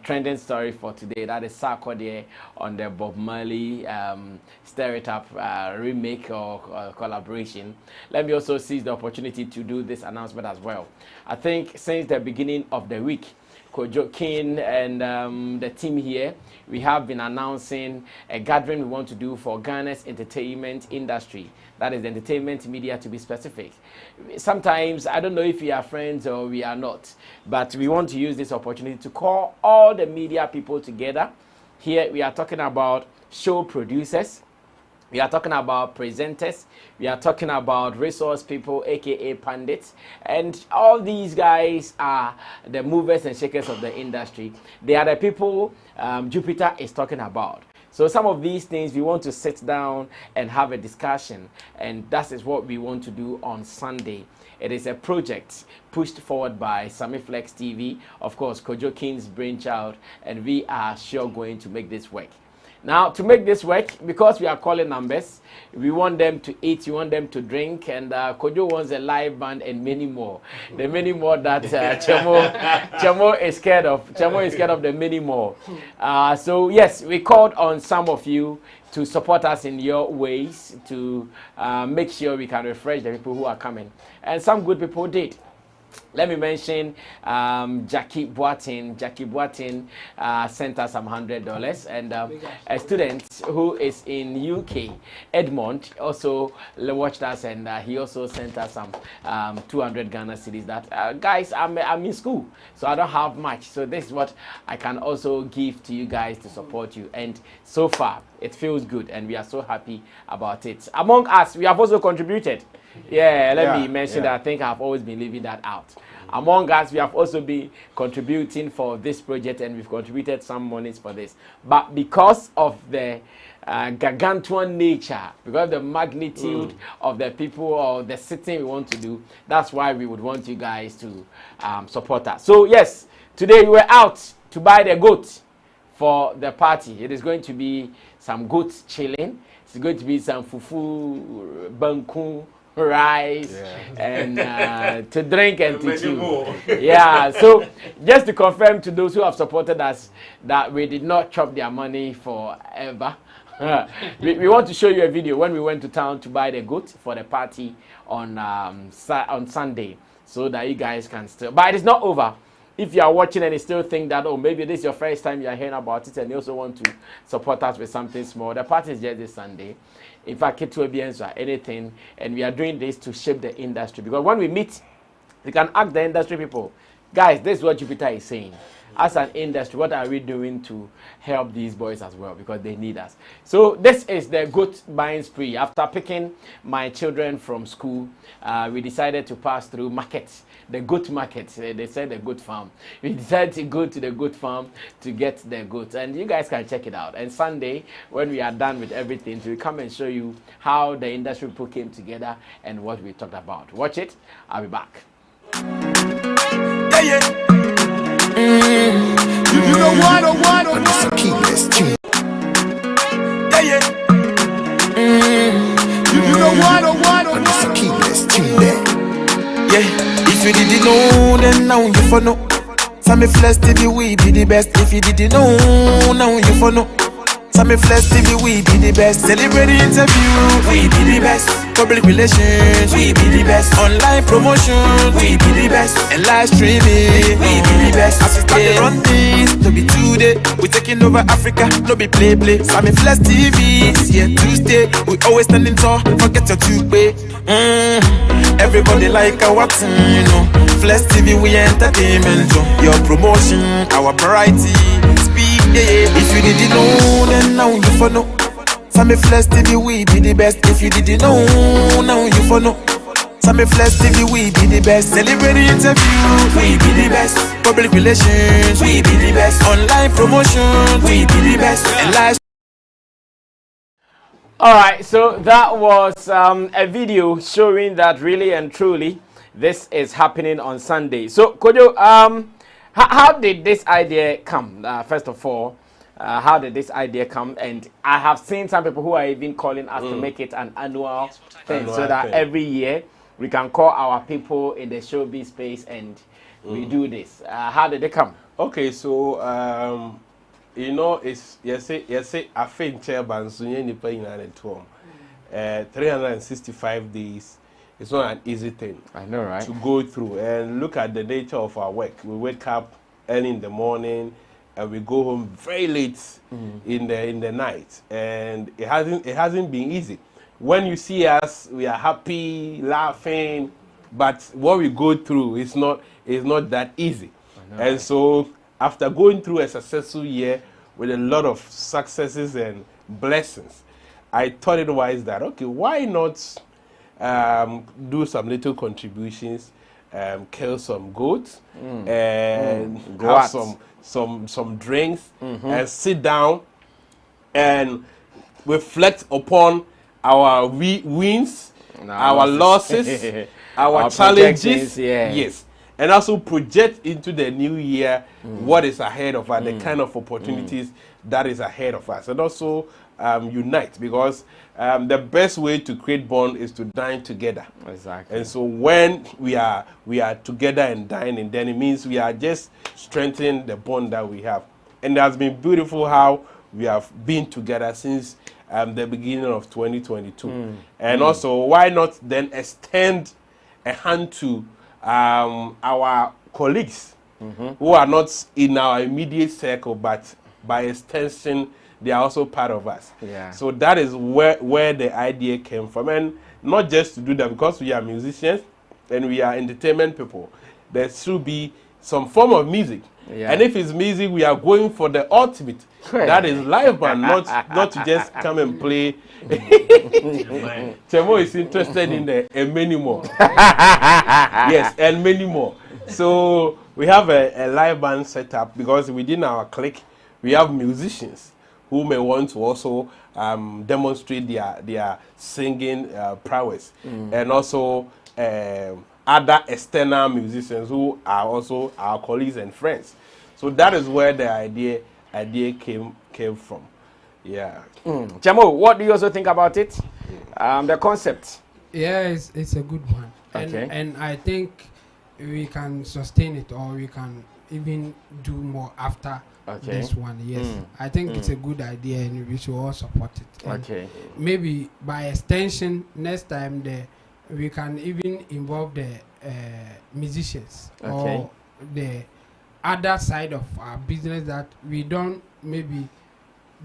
S1: trending stories for today, that is Sarkodie on the Bob Marley Stir It Up remake or collaboration. Let me also seize the opportunity to do this announcement as well. I think since the beginning of the week, Kojo King and the team here, we have been announcing a gathering we want to do for Ghana's entertainment industry. That is the entertainment media, to be specific. Sometimes, I don't know if we are friends or we are not, but we want to use this opportunity to call all the media people together. Here we are talking about show producers. We are talking about presenters. We are talking about resource people, aka pundits. And all these guys are the movers and shakers of the industry. They are the people Jupitar is talking about. So some of these things we want to sit down and have a discussion. And that is what we want to do on Sunday. It is a project pushed forward by Sammy Flex TV, of course, Kojo King's brainchild, and we are sure going to make this work. Now, to make this work, because we are calling numbers, we want them to eat, we want them to drink, and Kojo wants a live band and many more. The many more that Chemo is scared of. Chemo is scared of the many more. So, yes, we called on some of you to support us in your ways to make sure we can refresh the people who are coming. And some good people did. let me mention Jackie Boatin. Jackie Boatin sent us some $100, and a student who is in UK, Edmond, also watched us, and he also sent us some 200 Ghana cedis. That guys, I'm in school, so I don't have much. So this is what I can also give to you guys to support you. And so far, it feels good, and we are so happy about it. Among us, we have also contributed. Yeah, let me mention that. I think I've always been leaving that out. Among us, we have also been contributing for this project, and we've contributed some monies for this. But because of the gargantuan nature, because of the magnitude of the people or the sitting we want to do, that's why we would want you guys to support us. So yes, today we were out to buy the goat for the party. It is going to be some goat chilling. It's going to be some fufu, banku, rice, and to drink and to chew. Yeah, so just to confirm to those who have supported us that we did not chop their money forever. We want to show you a video when we went to town to buy the goat for the party on Sunday, so that you guys can still. But it is not over. If you are watching and you still think that, oh, maybe this is your first time you are hearing about it, and you also want to support us with something small, the party is just this Sunday. In fact, it will be anything, and we are doing this to shape the industry. Because when we meet, we can ask the industry people, guys, this is what Jupitar is saying. As an industry, what are we doing to help these boys as well? Because they need us. So this is the goat buying spree. After picking my children from school, we decided to pass through market, the goat market. They said the goat farm. We decided to go to the goat farm to get the goats. And you guys can check it out. And Sunday, when we are done with everything, we'll come and show you how the industry people came together and what we talked about. Watch it. I'll be back.
S5: You know what? It's a keyless tune. You know what? It's a keyless tune there. Yeah, if you didn't know, then now you for know. Sammy Flex TV, we be the best. If you didn't know, now you for know. Sammy Flex TV, we be the best. Celebrity interview, we be the best. Public relations, we be the best. Online promotion, we be the best. And live streaming, we be the best. As we start to run things, no be today. We taking over Africa, no be play. Sammy Flex TV is here to stay. We always standing tall, forget your two-way. Everybody like our team, you know. Flex TV, we entertainment. Your promotion, our variety. Speak, yeah. If you didn't know, then now you for know. Sammy Flex TV, we be the best. If you didn't know, now you for know. Sammy Flex TV, we be the best. Celebrity interview, we be the best. Public relations, we be the best. Online promotion, we be the best. And live.
S1: All right, so that was a video showing that really and truly this is happening on Sunday. So, Kojo, how did this idea come? First of all, how did this idea come? And I have seen some people who are even calling us to make it an annual thing, so that every year we can call our people in the showbiz space and we do this. How did it come?
S2: Okay, so you know, it's you say I think chair bansunye nipa in at home. 365 days. It's not an easy thing.
S1: I know, right? To
S2: go through and look at the nature of our work. We wake up early in the morning and we go home very late in the night, and it hasn't been easy. When you see us, we are happy, laughing, but what we go through is not that easy. And right? So after going through a successful year with a lot of successes and blessings, I thought it wise that, okay, why not do some little contributions, kill some goats, and have some drinks, and sit down and reflect upon our wins, our losses, our challenges, yes, and also project into the new year what is ahead of us, the kind of opportunities that is ahead of us, and also unite, because the best way to create bond is to dine together. Exactly. And so when we are together and dining, then it means we are just strengthening the bond that we have. And it has been beautiful how we have been together since the beginning of 2022. And also, why not then extend a hand to our colleagues who are not in our immediate circle, but by extension, they are also part of us.
S1: Yeah.
S2: So that is where the idea came from. And not just to do that, because we are musicians and we are entertainment people, there should be some form of music.
S1: Yeah.
S2: And if it's music, we are going for the ultimate. That is live band, not to just come and play. Chemo is interested in the and many more. Yes, and many more. So we have a live band set up because within our clique, we have musicians who may want to also demonstrate their singing prowess, and also other external musicians who are also our colleagues and friends. So that is where the idea came from. Yeah.
S1: Chamo, what do you also think about it? The concept.
S3: Yeah, it's a good one.
S1: Okay.
S3: And I think we can sustain it, or we can even do more after this one. Yes. I think it's a good idea, and we should all support it. And
S1: Okay.
S3: maybe by extension, next time we can even involve the musicians or the other side of our business that we don't maybe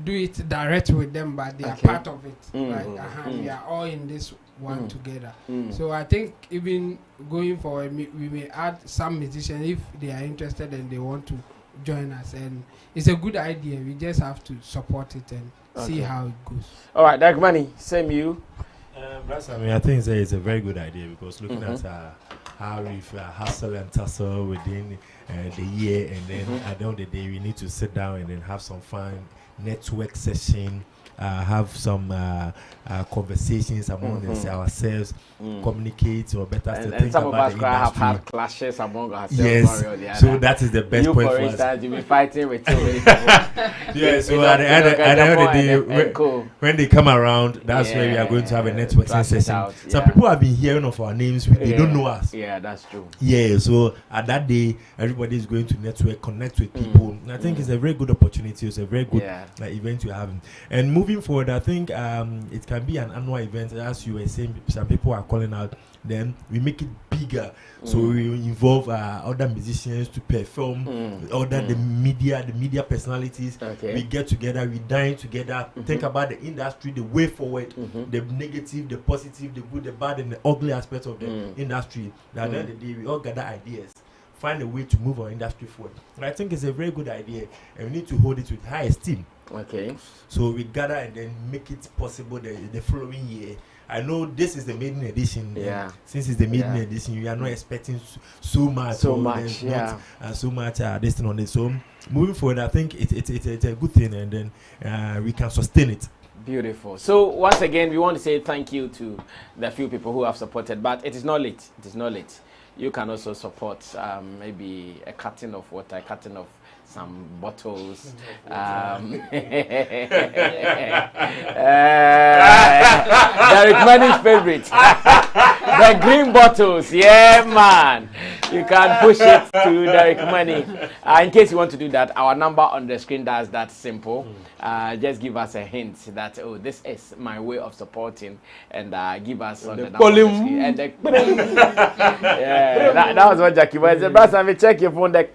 S3: do it direct with them, but they are part of it. We are all in this one together. So I think even going forward, we may add some musicians if they are interested and they want to join us. And it's a good idea. We just have to support it and see how it goes.
S1: All right, Dark Money, same you.
S4: I think it's a very good idea, because looking at how we've hustle and tussle within the year, and then at the end of the day, we need to sit down and then have some fun network session, have some conversations among ourselves, communicate, or better still think
S1: some
S4: about
S1: of us
S4: the
S1: have
S4: industry.
S1: had clashes among ourselves.
S4: Yes, so that is the best
S1: you,
S4: point
S1: for
S4: for us.
S1: instance, you'll be fighting with too many people.
S4: Yeah, so at the end of the day, when they come around, that's where we are going to have a networking session. Some people have been hearing of our names, they don't know us.
S1: Yeah, that's true.
S4: Yeah, so at that day, everybody is going to network, connect with people. And I think it's a very good opportunity. It's a very good event you're having. And moving forward, I think it can be an annual event. As you were saying, some people are calling out. Then we make it bigger, so we involve other musicians to perform, other the media personalities. We get together, we dine together, think about the industry, the way forward, the negative, the positive, the good, the bad, and the ugly aspects of the industry. At the end of the day, we all gather ideas, find a way to move our industry forward. And I think it's a very good idea, and we need to hold it with high esteem.
S1: Okay.
S4: So we gather and then make it possible the following year. I know this is the maiden edition.
S1: Yeah.
S4: Since it's the maiden edition, you are not expecting so much.
S1: So much.
S4: This thing on this. So moving forward, I think it's a good thing, and then we can sustain it.
S1: Beautiful. So once again, we want to say thank you to the few people who have supported, but it is not late. It is not late. You can also support maybe a carton of water, a carton of some bottles. Derek Money's favorite. The green bottles. Yeah, man. You can push it to Derek Money. In case you want to do that, our number on the screen does that simple. Just give us a hint that, oh, this is my way of supporting, and give us on the number on the screen. And the yeah, that was what Jackie was saying. Brother, Sammy, check your phone. Let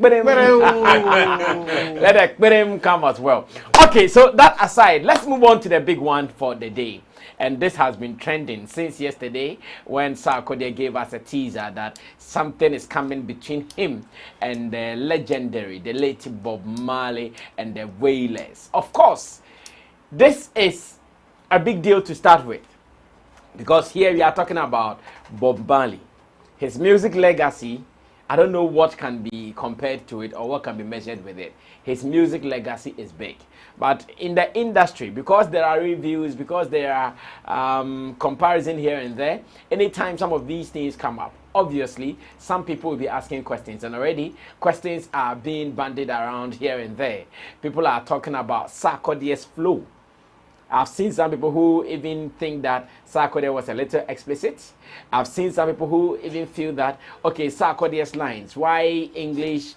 S1: the come as well. Okay, so that aside, let's move on to the big one for the day. And this has been trending since yesterday when Sarkodie gave us a teaser that something is coming between him and the legendary, the late Bob Marley and the Wales. Of course, this is a big deal to start with, because here we are talking about Bob Marley. His music legacy, I don't know what can be compared to it or what can be measured with it. His music legacy is big. But in the industry, because there are reviews, because there are comparison here and there, anytime some of these things come up, obviously, some people will be asking questions. And already, questions are being bandied around here and there. People are talking about Sarkodie's flow. I've seen some people who even think that Sarkodie was a little explicit. I've seen some people who even feel that, okay, Sarkodie's lines, why English,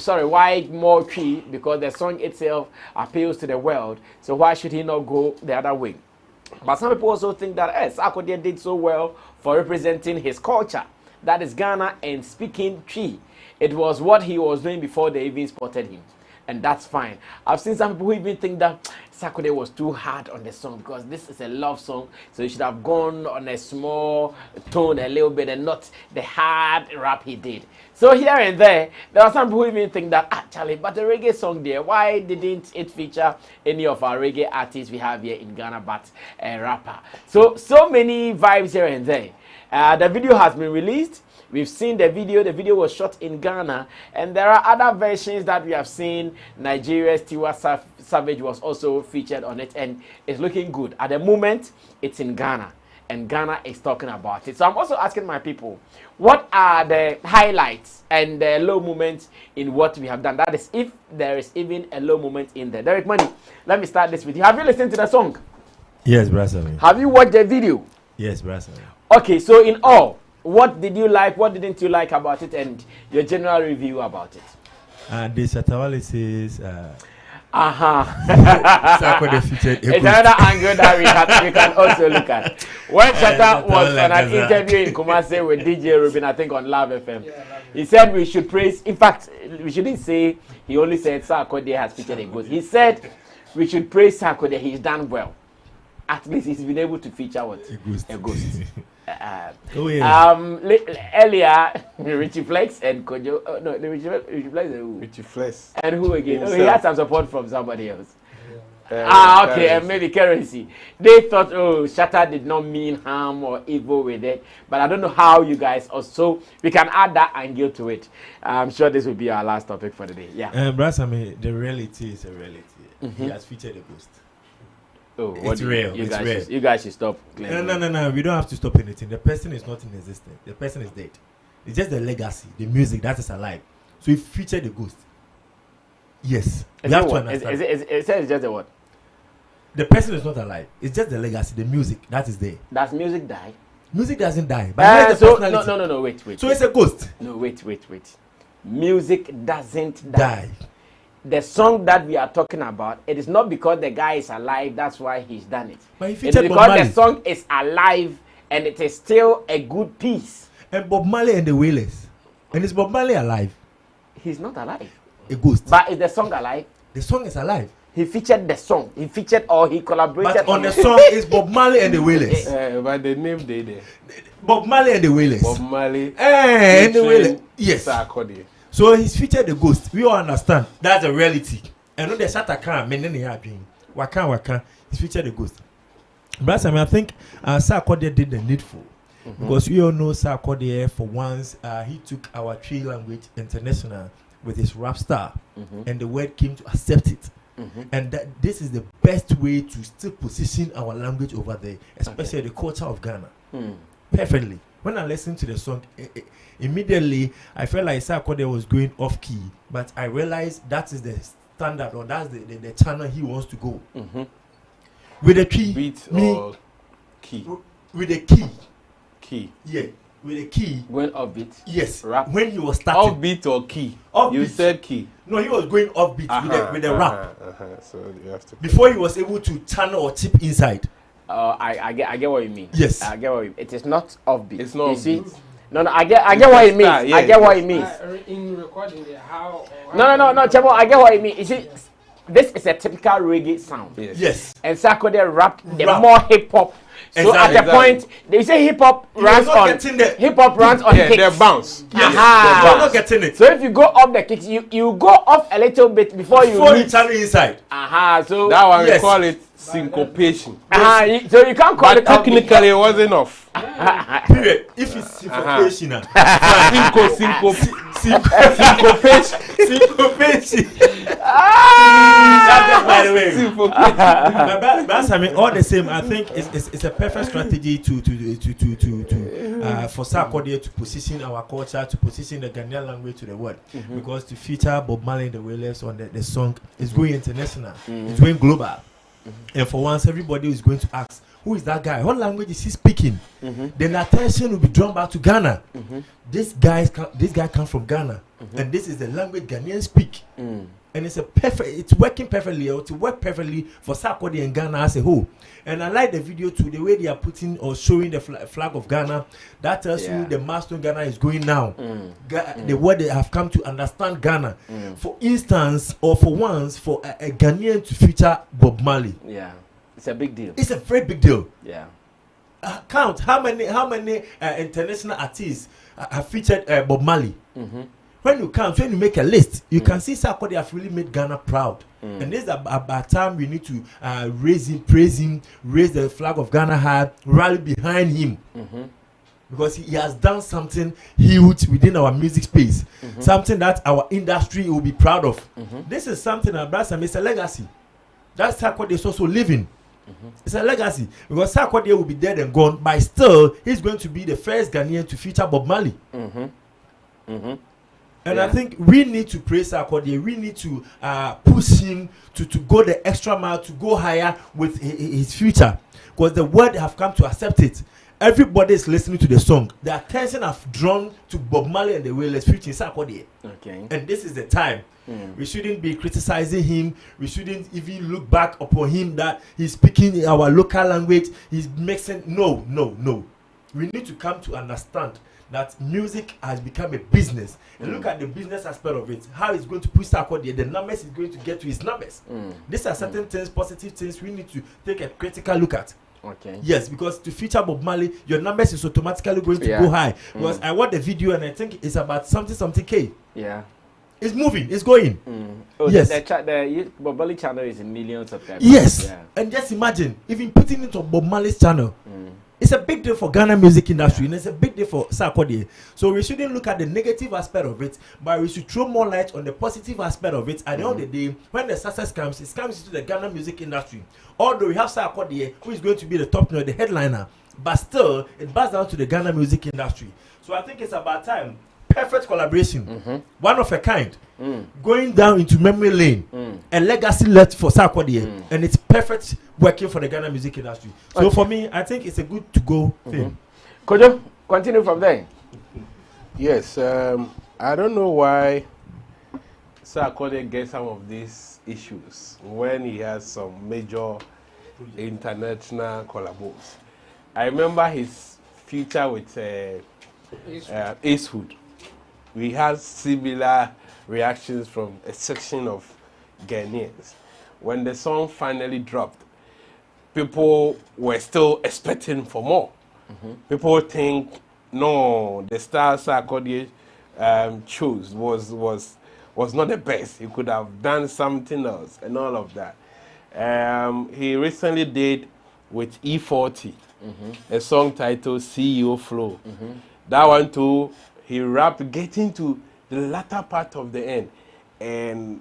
S1: why more Cree? Because the song itself appeals to the world, so why should he not go the other way? But some people also think that Sarkodie did so well for representing his culture, that is Ghana and speaking Twi. It was what he was doing before they even spotted him. And that's fine. I've seen some people who even think that Sarkodie was too hard on the song because this is a love song, so you should have gone on a small tone a little bit and not the hard rap he did. So here and there are some people who even think that, Charlie, but the reggae song there, why didn't it feature any of our reggae artists we have here in Ghana but a rapper? So many vibes here and there. The video has been released. We've seen the video. The video was shot in Ghana, and there are other versions that we have seen. Nigeria's Tiwa Savage was also featured on it, and it's looking good. At the moment, it's in Ghana, and Ghana is talking about it. So I'm also asking my people, what are the highlights and the low moments in what we have done? That is, if there is even a low moment in there. Derek Money, let me start this with you. Have you listened to the song?
S4: Yes, brother.
S1: Have you watched the video?
S4: Yes, brother.
S1: Okay, so in all, what did you like, what didn't you like about it, and your general review about it?
S4: The Shatta says,
S1: Sarkodie
S4: featured
S1: it's another angle that we can also look at. When Shatta was on an interview in Kumasi with DJ Rubin, I think on Love FM, he said we should praise, in fact, we shouldn't say, he only said Sarkodie has featured a ghost. He said we should praise Sarkodie, he's done well. At least he's been able to feature what? A ghost. Earlier, Richie Flex and Kojo. Richie Flex and who?
S2: Richie Flex.
S1: And who again?
S2: Himself.
S1: He had some support from somebody else. Okay, and maybe Currency. They thought, Shatta did not mean harm or evil with it. But I don't know how you guys also, we can add that angle to it. I'm sure this will be our last topic for the day. Yeah.
S4: Brother, the reality is a reality. He has featured a ghost.
S1: Oh,
S4: it's real.
S1: You
S4: It's real.
S1: guys should stop claiming.
S4: No. We don't have to stop anything. The person is not in existence. The person is dead. It's just the legacy, the music that is alive. So he featured the ghost. Yes. You have to understand.
S1: It says just the what?
S4: The person is not alive. It's just the legacy, the music that is there.
S1: Does music die?
S4: Music doesn't die. But
S1: No, wait.
S4: So it's a ghost.
S1: No, wait. Music doesn't
S4: Die.
S1: The song that we are talking about, it is not because the guy is alive, that's why he's done it.
S4: But he
S1: It is
S4: featured Bob
S1: because
S4: Marley.
S1: the song is alive and it is still a good piece.
S4: And Bob Marley and the Whalers. And is Bob Marley alive?
S1: He's not alive.
S4: A ghost.
S1: But is the song alive?
S4: The song is alive.
S1: He featured the song. He featured or he collaborated
S4: But on the song is Bob Marley and the Whalers.
S2: But the name they there.
S4: Bob Marley and the Whalers.
S2: Bob Marley.
S4: And the Whalers. Yes.
S2: Sarkodie.
S4: So he's featured the ghost. We all understand. That's a reality. And no, the Shatta can't mean any dream. Waka. He's featured the ghost. But I think Sarkodie did the needful. Because we all know Sarkodie for once he took our Twi language international with his rap star. And the world came to accept it. And that this is the best way to still position our language over there, especially the culture of Ghana. Perfectly. When I listened to the song, immediately I felt like Sarkodie was going off key, but I realized that is the standard, or that's the channel he wants to go. With the key,
S2: Beat or key?
S4: with the key,
S2: Yeah.
S4: with the key.
S1: going offbeat.
S4: Yes,
S1: Rap.
S4: when he was starting.
S2: Offbeat or key?
S4: Offbeat.
S2: You said key.
S4: No, he was going offbeat with the rap
S2: So you have to.
S4: before he was able to channel or chip inside.
S1: I get what you mean.
S4: Yes.
S1: I get what you mean. It is not offbeat.
S2: It's not
S1: You see?
S2: offbeat.
S1: No, I get what it means.
S2: Yeah,
S1: I get what it means.
S3: In recording the how.
S1: No, Chemo, I get what it means. You see, this is a typical reggae sound.
S4: Yes.
S1: And Sarkodie rapped the
S4: Rap.
S1: more hip hop. So
S4: Exactly,
S1: at the point, they say hip hop
S4: He
S1: runs
S4: was not
S1: on
S4: getting the-
S1: hip hop runs on
S2: Yeah,
S1: kicks.
S2: they bounce.
S4: Yes.
S1: Aha.
S4: You're not getting it.
S1: So if you go off the kicks, you go off a little bit before you
S4: Before you
S1: reach.
S4: channel inside.
S1: Aha. So
S2: That one
S4: Yes.
S2: we call it syncopation.
S1: so you can't call
S2: But
S1: it offbeat.
S2: technically it wasn't off.
S4: Period. If it's suffocation,
S2: Syncopation.
S4: syncopation. That's by the way. But I mean, all the same, I think it's a perfect strategy to for Sarkodie to position our culture, to position the Ghanaian language to the world, because to feature Bob Marley and the Whalers on the song is going international, it's going global, and for once everybody is going to ask, who is that guy? What language is he speaking? Then the attention will be drawn back to Ghana. This guy comes from Ghana, and this is the language Ghanaians speak. and it's working perfectly. It work perfectly for Sarkodie and Ghana as a whole. And I like the video too, the way they are putting or showing the flag of Ghana. That tells you the milestone Ghana is going now. The word they have come to understand Ghana. For instance, or for once, for a Ghanaian to feature Bob Marley.
S1: Yeah, it's a big deal.
S4: It's a very big deal.
S1: Yeah.
S4: Count how many international artists have featured Bob Marley. When you make a list, you can see Sarkodie have really made Ghana proud. And this is about time we need to raise him, praise him, raise the flag of Ghana high, rally behind him. Because he has done something huge within our music space. Something that our industry will be proud of. This is something that it's a legacy. That Sarkodie is also living. It's a legacy. Because Sarkodie will be dead and gone, but still, he's going to be the first Ghanaian to feature Bob Marley. And I think we need to praise Sarkodie. We need to push him to go the extra mile, to go higher with his future. Because the world have come to accept it. Everybody is listening to the song. The attention have drawn to Bob Marley and the Wale featuring Sarkodie. Okay. And this is the time. We shouldn't be criticizing him. We shouldn't even look back upon him that he's speaking our local language. He's mixing. No. We need to come to understand that music has become a business. And look at the business aspect of it. How it's going to push Sarkodie, the numbers is going to get to his numbers. These are certain things, positive things we need to take a critical look at. Okay. Yes, because to feature Bob Marley, your numbers is automatically going to go high. Because I watched the video and I think it's about something K. Yeah. It's moving, it's going.
S1: Oh, yes. The Bob Marley channel is in millions of times.
S4: Yes. Yeah. And just imagine, even putting it on Bob Marley's channel. It's a big deal for Ghana music industry, and it's a big deal for Sarkodie. So we shouldn't look at the negative aspect of it, but we should throw more light on the positive aspect of it. At the end of the day, when the success comes, it comes into the Ghana music industry. Although we have Sarkodie, who is going to be the top, the headliner, but still, it boils down to the Ghana music industry. So I think it's about time. Perfect collaboration, one of a kind, going down into memory lane, a legacy left for Sarkodie, and it's perfect working for the Ghana music industry. So for me, I think it's a good to go thing.
S1: Kojo, continue from there.
S2: Yes, I don't know why Sarkodie gets some of these issues when he has some major international collabos. I remember his feature with Acewood. We had similar reactions from a section of Ghanaians. When the song finally dropped, people were still expecting for more. People think, no, the style Sarkodie chose was not the best. He could have done something else and all of that. He recently did with E40, a song titled CEO Flow. That one too, he rapped getting to the latter part of the end, and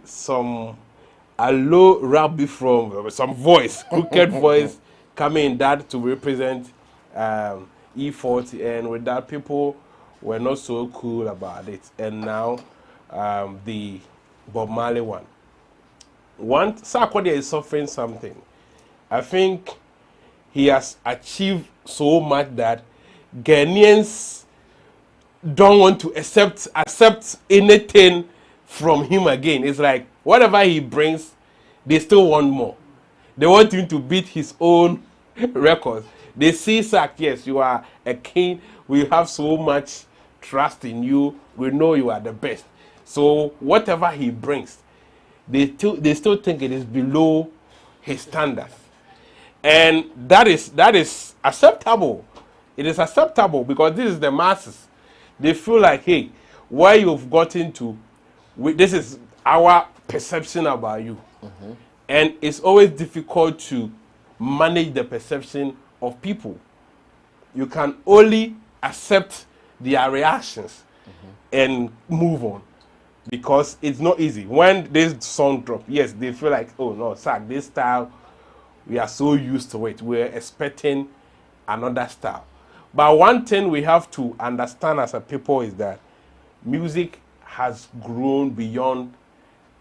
S2: a low rap from some voice, crooked voice coming in that to represent E40, and with that people were not so cool about it. And now the Bob Marley one. Sarkodie is suffering something. I think he has achieved so much that Ghanaians don't want to accept anything from him again. It's like whatever he brings, they still want more. They want him to beat his own records. They see Sark, yes, you are a king. We have so much trust in you. We know you are the best. So whatever he brings, they still think it is below his standards. And that is acceptable. It is acceptable because this is the masses. They feel like, hey, where you've gotten to, this is our perception about you. And it's always difficult to manage the perception of people. You can only accept their reactions and move on, because it's not easy. When this song drops, yes, they feel like, oh no, Sark, this style, we are so used to it. We're expecting another style. But one thing we have to understand as a people is that music has grown beyond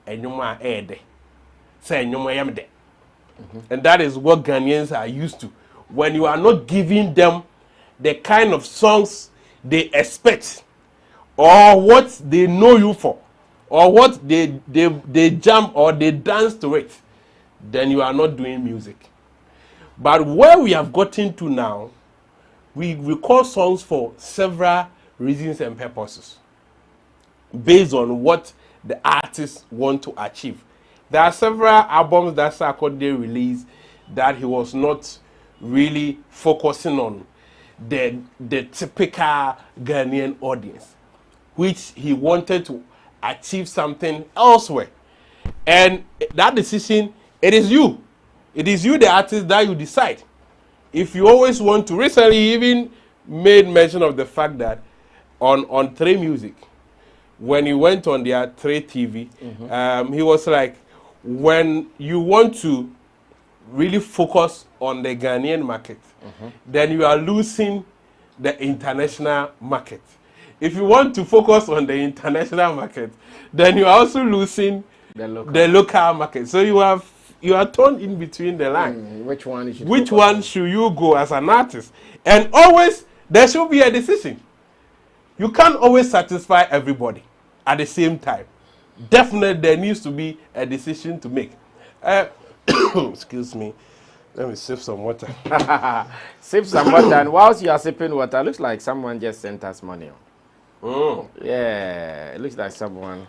S2: enyuma ede. Say enyuma yamde. And that is what Ghanaians are used to. When you are not giving them the kind of songs they expect or what they know you for, or what they jump or they dance to it, then you are not doing music. But where we have gotten to now, we record songs for several reasons and purposes based on what the artists want to achieve. There are several albums that Sarkodie released that he was not really focusing on the typical Ghanaian audience, which he wanted to achieve something elsewhere. And that decision, it is you, the artist, that you decide. If you always want to, recently he even made mention of the fact that on Trey Music, when he went on their Trey TV, he was like, when you want to really focus on the Ghanaian market, then you are losing the international market. If you want to focus on the international market, then you are also losing the local market. So you are torn in between the line.
S1: Which one
S2: should you go as an artist? And always there should be a decision. You can't always satisfy everybody at the same time. Definitely there needs to be a decision to make. Excuse me. Let me sip some water.
S1: Sip some water, and whilst you are sipping water, looks like someone just sent us money. Yeah, it looks like someone,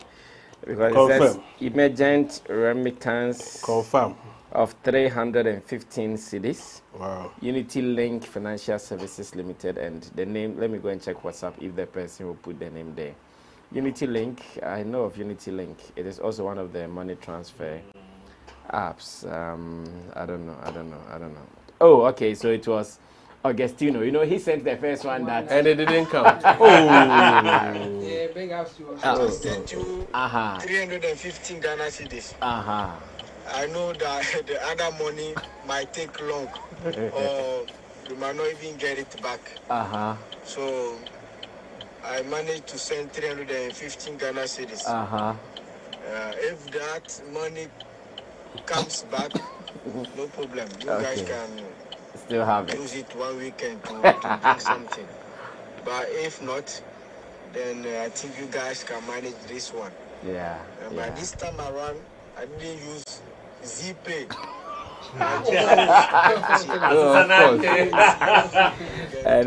S1: because it says emergent remittance of 315 cedis.
S2: Wow.
S1: Unity Link Financial Services Limited, and the name, let me go and check WhatsApp if the person will put the name there. Unity Link, I know of Unity Link. It is also one of the money transfer apps. I don't know. Oh, okay, so it was Augustino. You know, he sent the first one that,
S2: and it didn't count.
S3: Yeah, big ups to us.
S6: I sent you 315 Ghana cedis. I know that the other money might take long, or you might not even get it back. So I managed to send 315 Ghana cedis. If that money comes back, no problem. You guys can
S1: still have
S6: use it one weekend to do something. But if not, then I think you guys can manage this one. But this time around, I didn't use ZPay.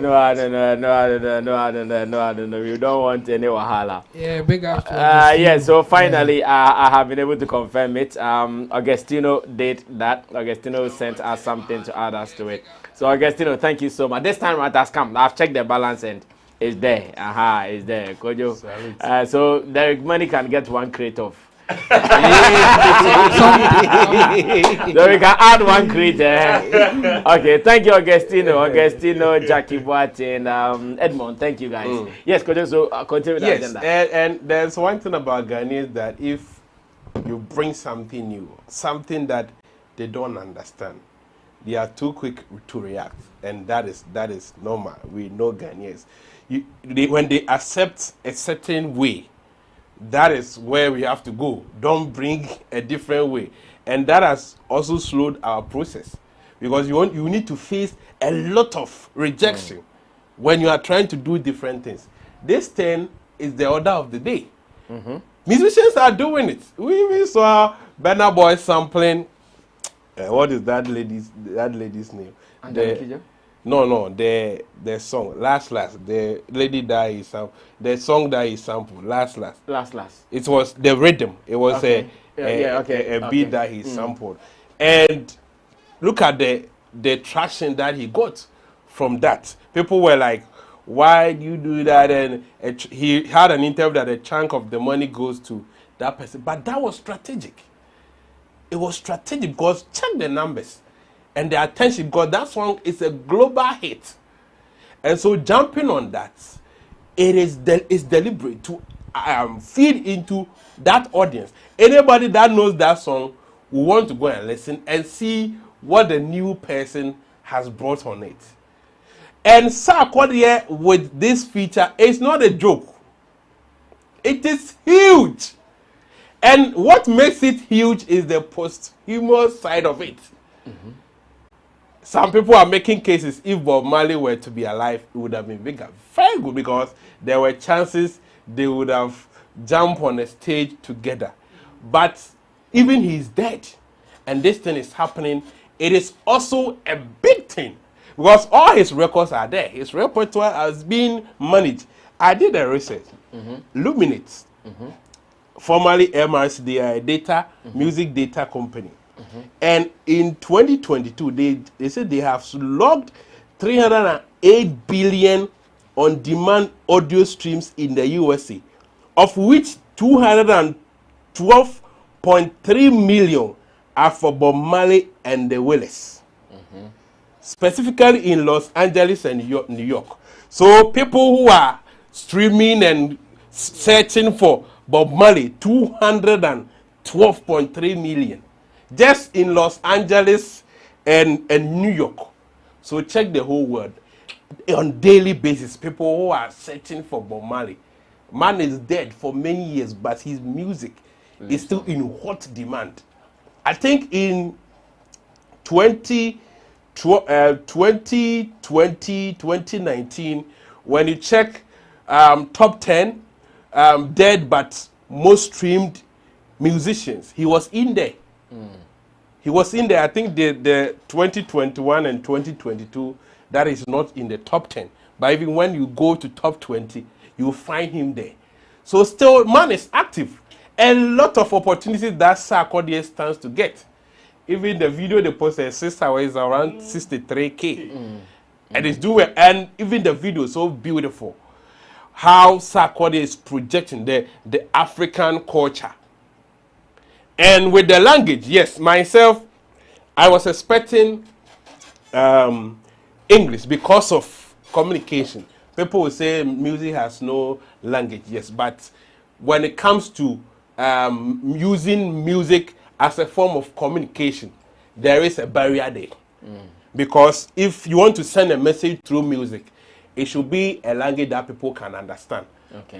S1: No, I don't know. You don't want any wahala.
S3: Yeah, big up.
S1: Yeah, so finally, I have been able to confirm it. Augustino did that. Augustino sent us something to add us to it. So, Augustino, thank you so much. This time it has come. I've checked the balance and it's there. It's there. Kojo. So, the money can get one crate of. So we can add one crate. Okay, thank you, Augustino, Jackie Boat, and Edmond. Thank you, guys. Yes, Kojo, so continue with the agenda.
S2: And there's one thing about Ghanaians, that if you bring something new, something that they don't understand, they are too quick to react, and that is normal. We know Ghanaians. When they accept a certain way, that is where we have to go. Don't bring a different way. And that has also slowed our process, because you need to face a lot of rejection when you are trying to do different things. This thing is the order of the day. Musicians are doing it. We even saw Burna Boy sampling. What is that lady's name? The song Last, the lady that he sampled, the song that he sampled, Last. It was the rhythm. It was a beat that he sampled, and look at the traction that he got from that. People were like, "Why do you do that?" And he had an interview that a chunk of the money goes to that person, but that was strategic. It was strategic because check the numbers and the attention, because that song is a global hit. And so jumping on that, it's deliberate to feed into that audience. Anybody that knows that song will want to go and listen and see what the new person has brought on it. And Sarkodie with this feature is not a joke. It is huge. And what makes it huge is the posthumous side of it. Some people are making cases, if Bob Marley were to be alive, it would have been bigger. Very good, because there were chances they would have jump on a stage together. But even he's dead, and this thing is happening, it is also a big thing because all his records are there. His repertoire has been managed. I did a research. Luminate, formerly MRC, they are a data, music data company. And in 2022, they said they have logged 308 billion on-demand audio streams in the USA, of which 212.3 million are for Bob Marley and the Wales, specifically in Los Angeles and New York. So people who are streaming and searching for Bob Marley, 212.3 million, just in Los Angeles and New York. So check the whole world. On daily basis, people who are searching for Bob Marley. Man is dead for many years, but his music is still in hot demand. I think in 2020, 2019, when you check top 10 dead but most streamed musicians, he was in there. He was in there. I think the 2021 and 2022, that is not in the top 10. But even when you go to top 20, you find him there. So still, man is active. A lot of opportunities that Sarkodie stands to get. Even the video they posted, sister is around 63K. And it's doing, and even the video is so beautiful. How Sarkodie is projecting the African culture. And with the language, yes, myself, I was expecting English because of communication. People will say music has no language, yes, but when it comes to using music as a form of communication, there is a barrier there. Because if you want to send a message through music, it should be a language that people can understand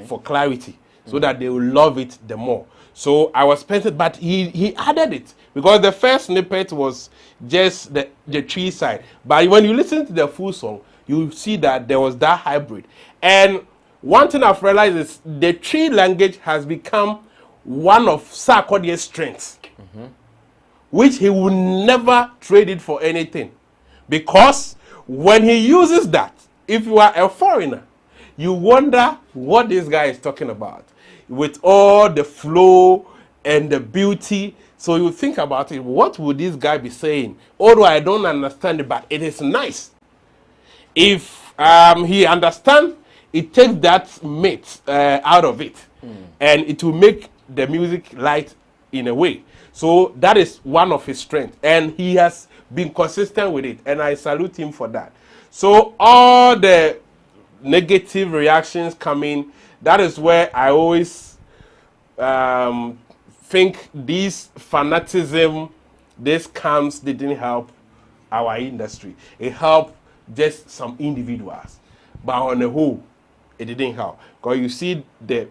S2: for clarity, so that they will love it the more. So I was expecting, but he added it, because the first snippet was just the tree side. But when you listen to the full song, you see that there was that hybrid. And one thing I've realized is the tree language has become one of Sarkodie's strengths, which he will never trade it for anything. Because when he uses that, if you are a foreigner, you wonder what this guy is talking about, with all the flow and the beauty. So you think about it, what would this guy be saying? Although I don't understand it, but it is nice. If he understands, it takes that mate out of it, and it will make the music light in a way. So that is one of his strengths, and he has been consistent with it, and I salute him for that. So all the negative reactions coming, that is where I always think this fanaticism, this camps, they didn't help our industry. It helped just some individuals, but on the whole, it didn't help. Because you see the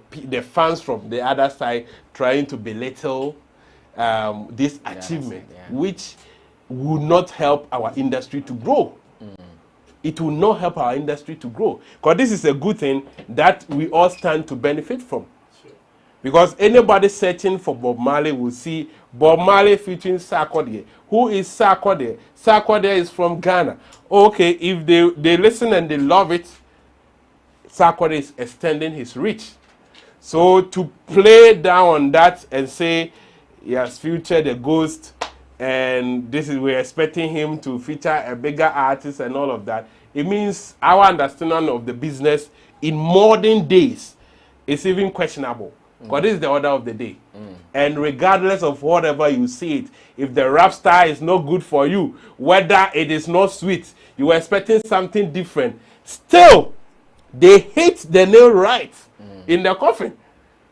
S2: fans from the other side trying to belittle this achievement, which would not help our industry to grow. It will not help our industry to grow. Because this is a good thing that we all stand to benefit from. Because anybody searching for Bob Marley will see Bob Marley featuring Sarkodie. Who is Sarkodie? Sarkodie is from Ghana. Okay, if they listen and they love it, Sarkodie is extending his reach. So to play down on that and say he has featured a ghost, and we're expecting him to feature a bigger artist and all of that, it means our understanding of the business in modern days is even questionable. Because this is the order of the day. And regardless of whatever you see it, if the rap star is not good for you, whether it is not sweet, you were expecting something different, still, they hit the nail right in the coffin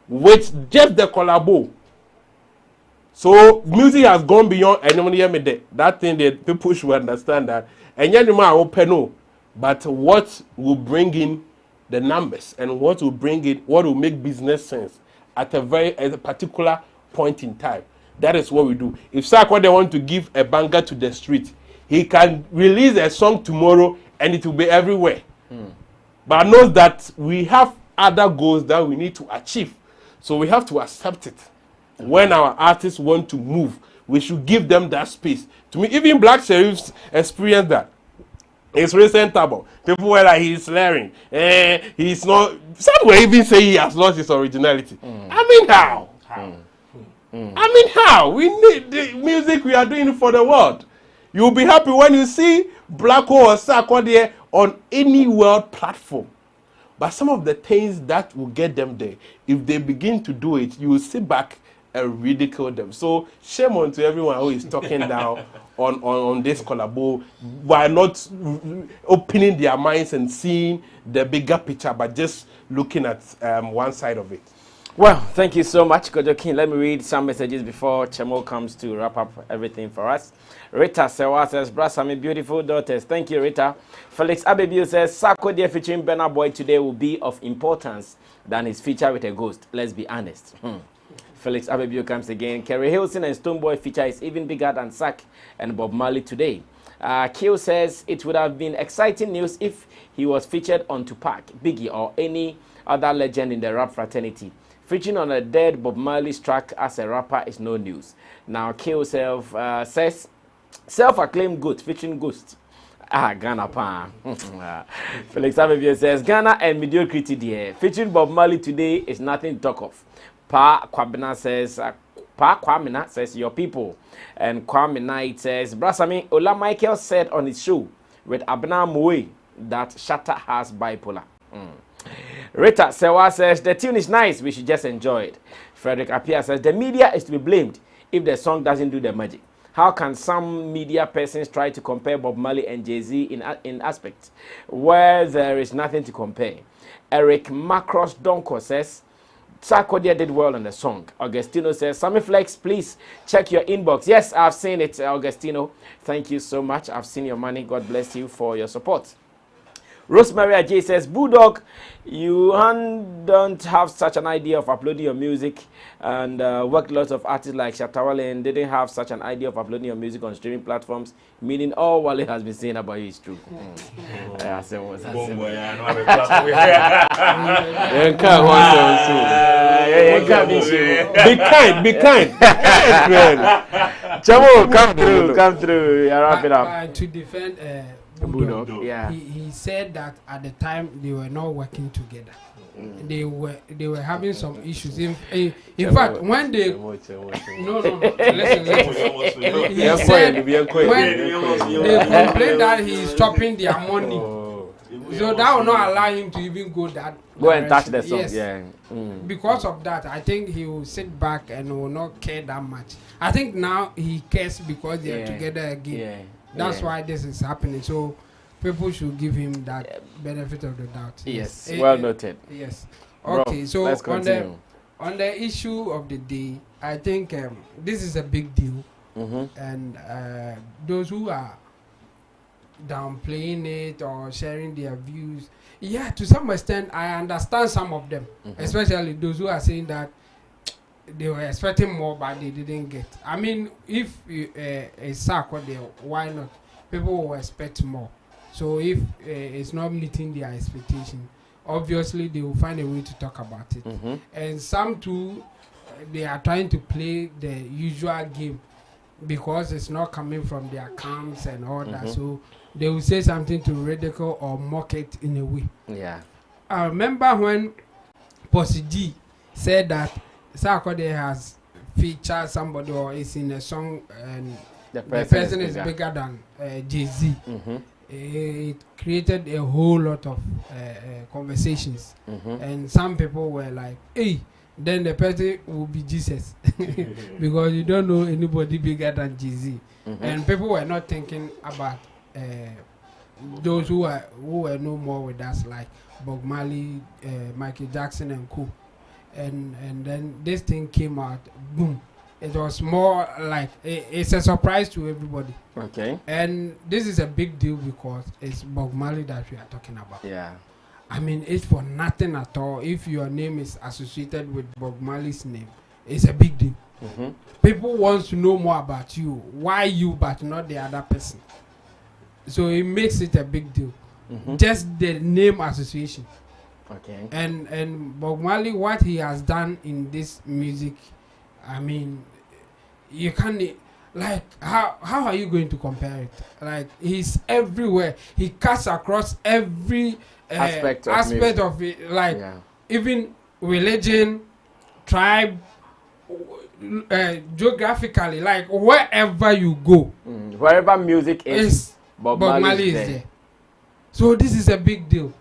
S2: with just the collabo. So music has gone beyond that thing that people should understand that. And yet open, but what will bring in the numbers and what will make business sense at a particular point in time. That is what we do. If Sarkodie want to give a banger to the street, he can release a song tomorrow and it will be everywhere. But knows that we have other goals that we need to achieve. So we have to accept it. When our artists want to move, we should give them that space. To me, even Black Sheriffs experience that. His recent album, people were like, he's slurring. He's not. Some were even saying he has lost his originality. I mean, how? I mean, how? We need the music we are doing for the world. You'll be happy when you see Black Hole or Sarkodie on any world platform. But some of the things that will get them there, if they begin to do it, you will sit back and ridicule them. So shame on to everyone who is talking down on this collabo while not opening their minds and seeing the bigger picture, but just looking at one side of it.
S1: Well, thank you so much, Kojo King. Let me read some messages before Chemo comes to wrap up everything for us. Rita Sewa says, Brasami, beautiful daughters. Thank you, Rita. Felix Abebio says, Sarkodie featuring Burna Boy today will be of importance than his feature with a ghost. Let's be honest. Felix Abebio comes again. Kerry Hilson and Stonebwoy feature is even bigger than Sark and Bob Marley today. Kyo says, it would have been exciting news if he was featured on Tupac, Biggie, or any other legend in the rap fraternity. Featuring on a dead Bob Marley's track as a rapper is no news. Now, Kyo says, self-acclaimed GOAT featuring Ghost. Ghana pa. Felix Abebio says, Ghana and mediocrity there. Featuring Bob Marley today is nothing to talk of. Pa Kwamina says, your people. And Kwame Knight says, Brasami, Ola Michael said on his show with Abna Moe that Shatta has bipolar. Rita Sewa says, the tune is nice, we should just enjoy it. Frederick Appiah says, the media is to be blamed if the song doesn't do the magic. How can some media persons try to compare Bob Marley and Jay-Z in aspects where there is nothing to compare? Eric Macross Donko says, Sarkodie did well on the song. Augustino says, Sammy Flex, please check your inbox. Yes, I've seen it, Augustino. Thank you so much. I've seen your money. God bless you for your support. Rosemary Ajay says, Bulldog, you don't have such an idea of uploading your music and worked lots of artists like Shatta and didn't have such an idea of uploading your music on streaming platforms, meaning all Wale has been saying about you is true. Be kind. Chamo, come through. Wrap it up.
S3: To defend
S1: Bulldog. Yeah.
S3: He said that at the time they were not working together. They were having some issues. In fact, when they listen. He said when they complained that he is chopping their money, so that will not allow him to even go that.
S1: Go and touch the song.
S3: Yes.
S1: Yeah.
S3: Because of that, I think he will sit back and will not care that much. I think now he cares because they are together again. Yeah. That's why this is happening. So people should give him that benefit of the doubt.
S1: Yes, well noted.
S3: Yes. Okay, so
S1: let's continue.
S3: On the issue of the day, I think this is a big deal. And those who are downplaying it or sharing their views, yeah, to some extent, I understand some of them, especially those who are saying that they were expecting more, but they didn't get. I mean, if a Sarkodie, why not? People will expect more. So if it's not meeting their expectation, obviously they will find a way to talk about it. And some too, they are trying to play the usual game because it's not coming from their camps and all that. So they will say something to ridicule or mock it in a way.
S1: Yeah.
S3: I remember when Posy G said that Sarkodie has featured somebody or is in a song and the person is bigger than Jay-Z. It created a whole lot of conversations. And some people were like, hey, then the person will be Jesus. Because you don't know anybody bigger than Jay-Z. And people were not thinking about those who were no more with us, like Bob Marley, Michael Jackson and co. And then this thing came out, boom. It was more like it's a surprise to everybody.
S1: Okay.
S3: And this is a big deal because it's Bob Marley that we are talking about.
S1: Yeah.
S3: I mean, it's for nothing at all. If your name is associated with Bob Marley's name, it's a big deal. People want to know more about you. Why you, but not the other person? So it makes it a big deal. Just the name association.
S1: Okay.
S3: And Bob Marley, what he has done in this music, I mean, you can't, like, how are you going to compare it? Like, he's everywhere. He cuts across every
S1: aspect
S3: of it, like even religion, tribe, geographically, like wherever you go,
S1: wherever music is,
S3: Bob Marley is there. So this is a big deal,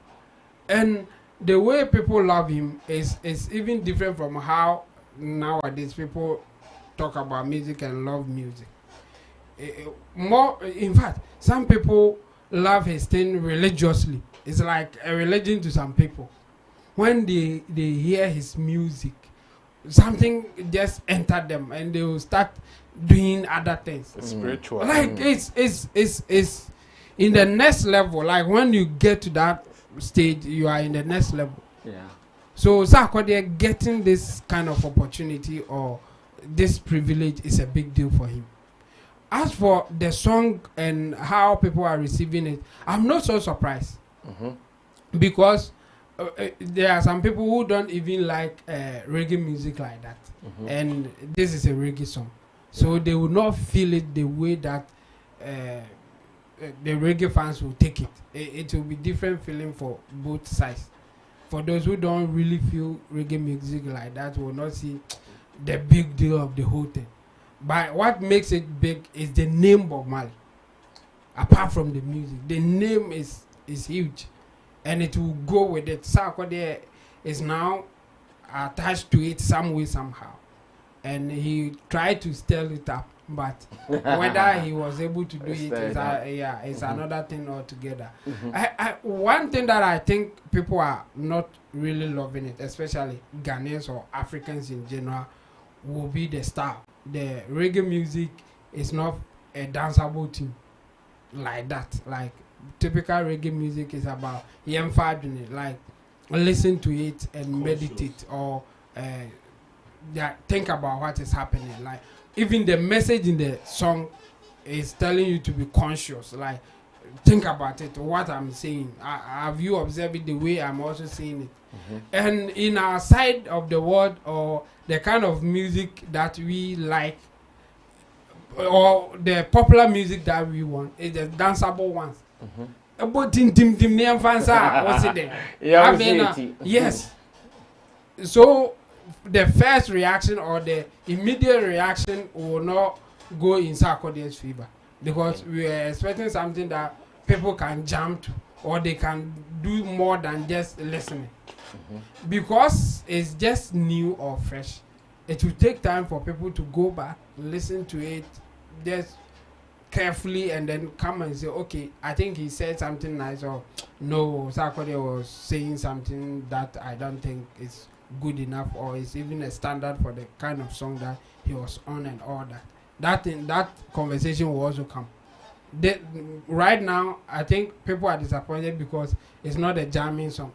S3: and the way people love him is even different from how nowadays people talk about music and love music. More, in fact, some people love his thing religiously. It's like a religion to some people. When they hear his music, something just enter them and they will start doing other things.
S2: It's spiritual.
S3: Like it's in the next level. Like when you get to that stage, you are in the next level.
S1: Yeah.
S3: So Sarkodie getting this kind of opportunity or this privilege is a big deal for him. As for the song and how people are receiving it, I'm not so surprised. Because there are some people who don't even like reggae music like that. And this is a reggae song. So they will not feel it the way that the reggae fans will take it. It will be different feeling for both sides. For those who don't really feel reggae music like that, will not see the big deal of the whole thing. But what makes it big is the name Bob Marley. Apart from the music, the name is huge, and it will go with it. Sarkodie is now attached to it some way somehow, and he tried to stir it up. But whether he was able to do it's another thing altogether. One thing that I think people are not really loving it, especially Ghanaians or Africans in general, will be the style. The reggae music is not a danceable thing like that. Like typical reggae music is about like listen to it and meditate or think about what is happening. Like even the message in the song is telling you to be conscious. Like think about it. What I'm saying. Have you observed it the way I'm also saying it? And in our side of the world, or the kind of music that we like, or the popular music that we want, is the danceable ones. About yes. So the first reaction or the immediate reaction will not go in Sarkodie's favor, because we are expecting something that people can jump to, or they can do more than just listening. Because it's just new or fresh, it will take time for people to go back, listen to it just carefully, and then come and say, okay, I think he said something nice, or no, Sarkodie was saying something that I don't think is good enough, or is even a standard for the kind of song that he was on, and all that. That conversation will also come. Right now, I think people are disappointed because it's not a jamming song.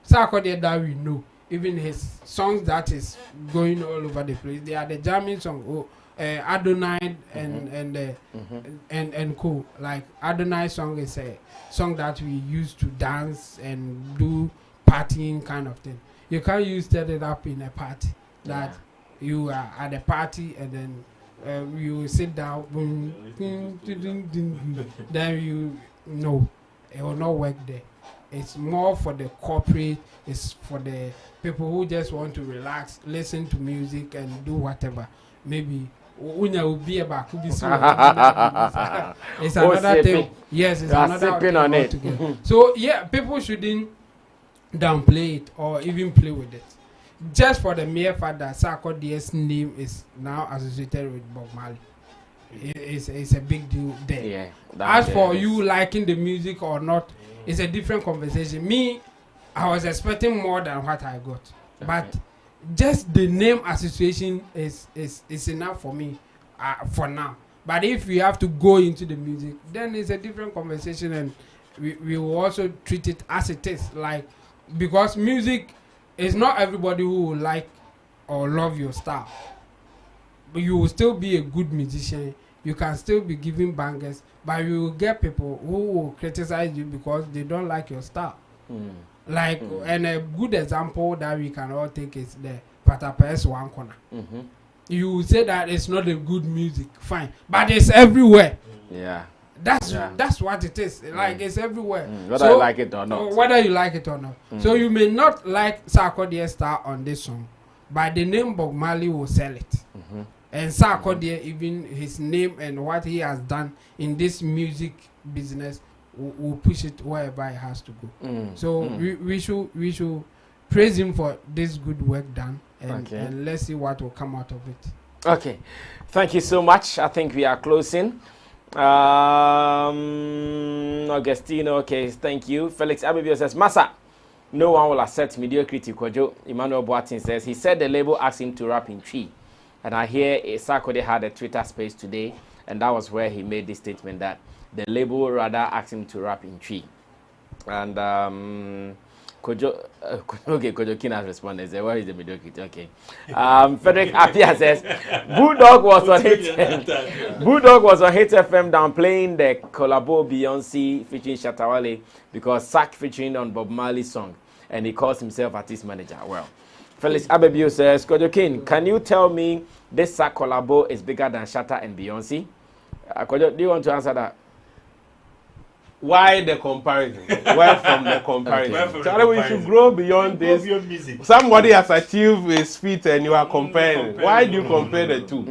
S3: Sarkodie that we know, even his songs that is going all over the place, they are the jamming song. Adonai and co. Like Adonai song is a song that we use to dance and do partying kind of thing. You can't use set it up in a party that you are at a party and then you sit down, then you know it will not work there. It's more for the corporate, it's for the people who just want to relax, listen to music and do whatever. Maybe will be about it's another thing. Yes, it's another thing
S1: on it.
S3: So yeah, people shouldn't downplay it or even play with it. Just for the mere fact that Sarkodie's name is now associated with Bob Marley. It's a big deal there.
S1: Yeah,
S3: as for you liking the music or not, it's a different conversation. Me, I was expecting more than what I got. Okay. But just the name association is enough for me for now. But if we have to go into the music, then it's a different conversation, and we will also treat it as it is. Like, because music is not everybody who will like or love your style. But you will still be a good musician. You can still be giving bangers, but you will get people who will criticize you because they don't like your style. Like, and a good example that we can all take is the Patapes One Corner. You say that it's not a good music, fine, but it's everywhere.
S1: Yeah.
S3: That's what it is. Like it's everywhere.
S1: Whether you like it or not.
S3: Whether you like it or not. So you may not like Sarkodie star on this song, but the name Bob Marley will sell it. And Sarkodie, even his name and what he has done in this music business, will push it wherever it has to go. So we should praise him for this good work done, and let's see what will come out of it.
S1: Okay, thank you so much. I think we are closing. Augustino, okay, thank you. Felix Abibio says, Massa, no one will accept mediocrity. Kojo Emmanuel Boatin says he said the label asked him to rap in Tree, and I hear Sarkodie had a Twitter space today, and that was where he made this statement that the label rather asked him to rap in Tree. And Kojo, okay, Kojo King has responded. Where is the mediocrity? Okay. Frederick Apia says, Bulldog was on Hit FM downplaying the collabo Beyonce featuring Shatta Wale because Sack featuring on Bob Marley's song, and he calls himself artist manager. Well, Felix Abebio says, Kojo King, can you tell me this Sack collabo is bigger than Shatta and Beyonce? Kojo, do you want to answer that?
S2: Why the comparison? Where from the comparison? Charlie, we should grow beyond this.
S4: Beyond music.
S2: Somebody has achieved his feat and you are comparing. Why do you compare the two?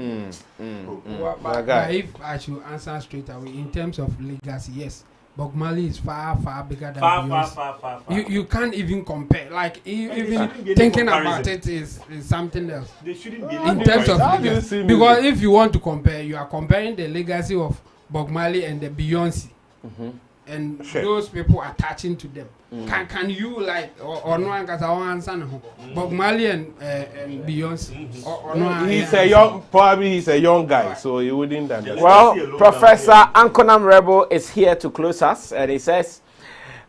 S3: But if I should answer straight away, in terms of legacy, yes, Bob Marley is far bigger than Beyonce. Far. You can't even compare. Like, even thinking about it is something else.
S4: They shouldn't be
S3: in terms of legacy. Because if you want to compare, you are comparing the legacy of Bob Marley and the Beyonce. And those people attaching to them. Can you like or no answer Bob Marley and Beyonce? Or no,
S2: he's a young guy, so he wouldn't understand.
S1: Well, Professor Ankonam Rebel is here to close us, and he says,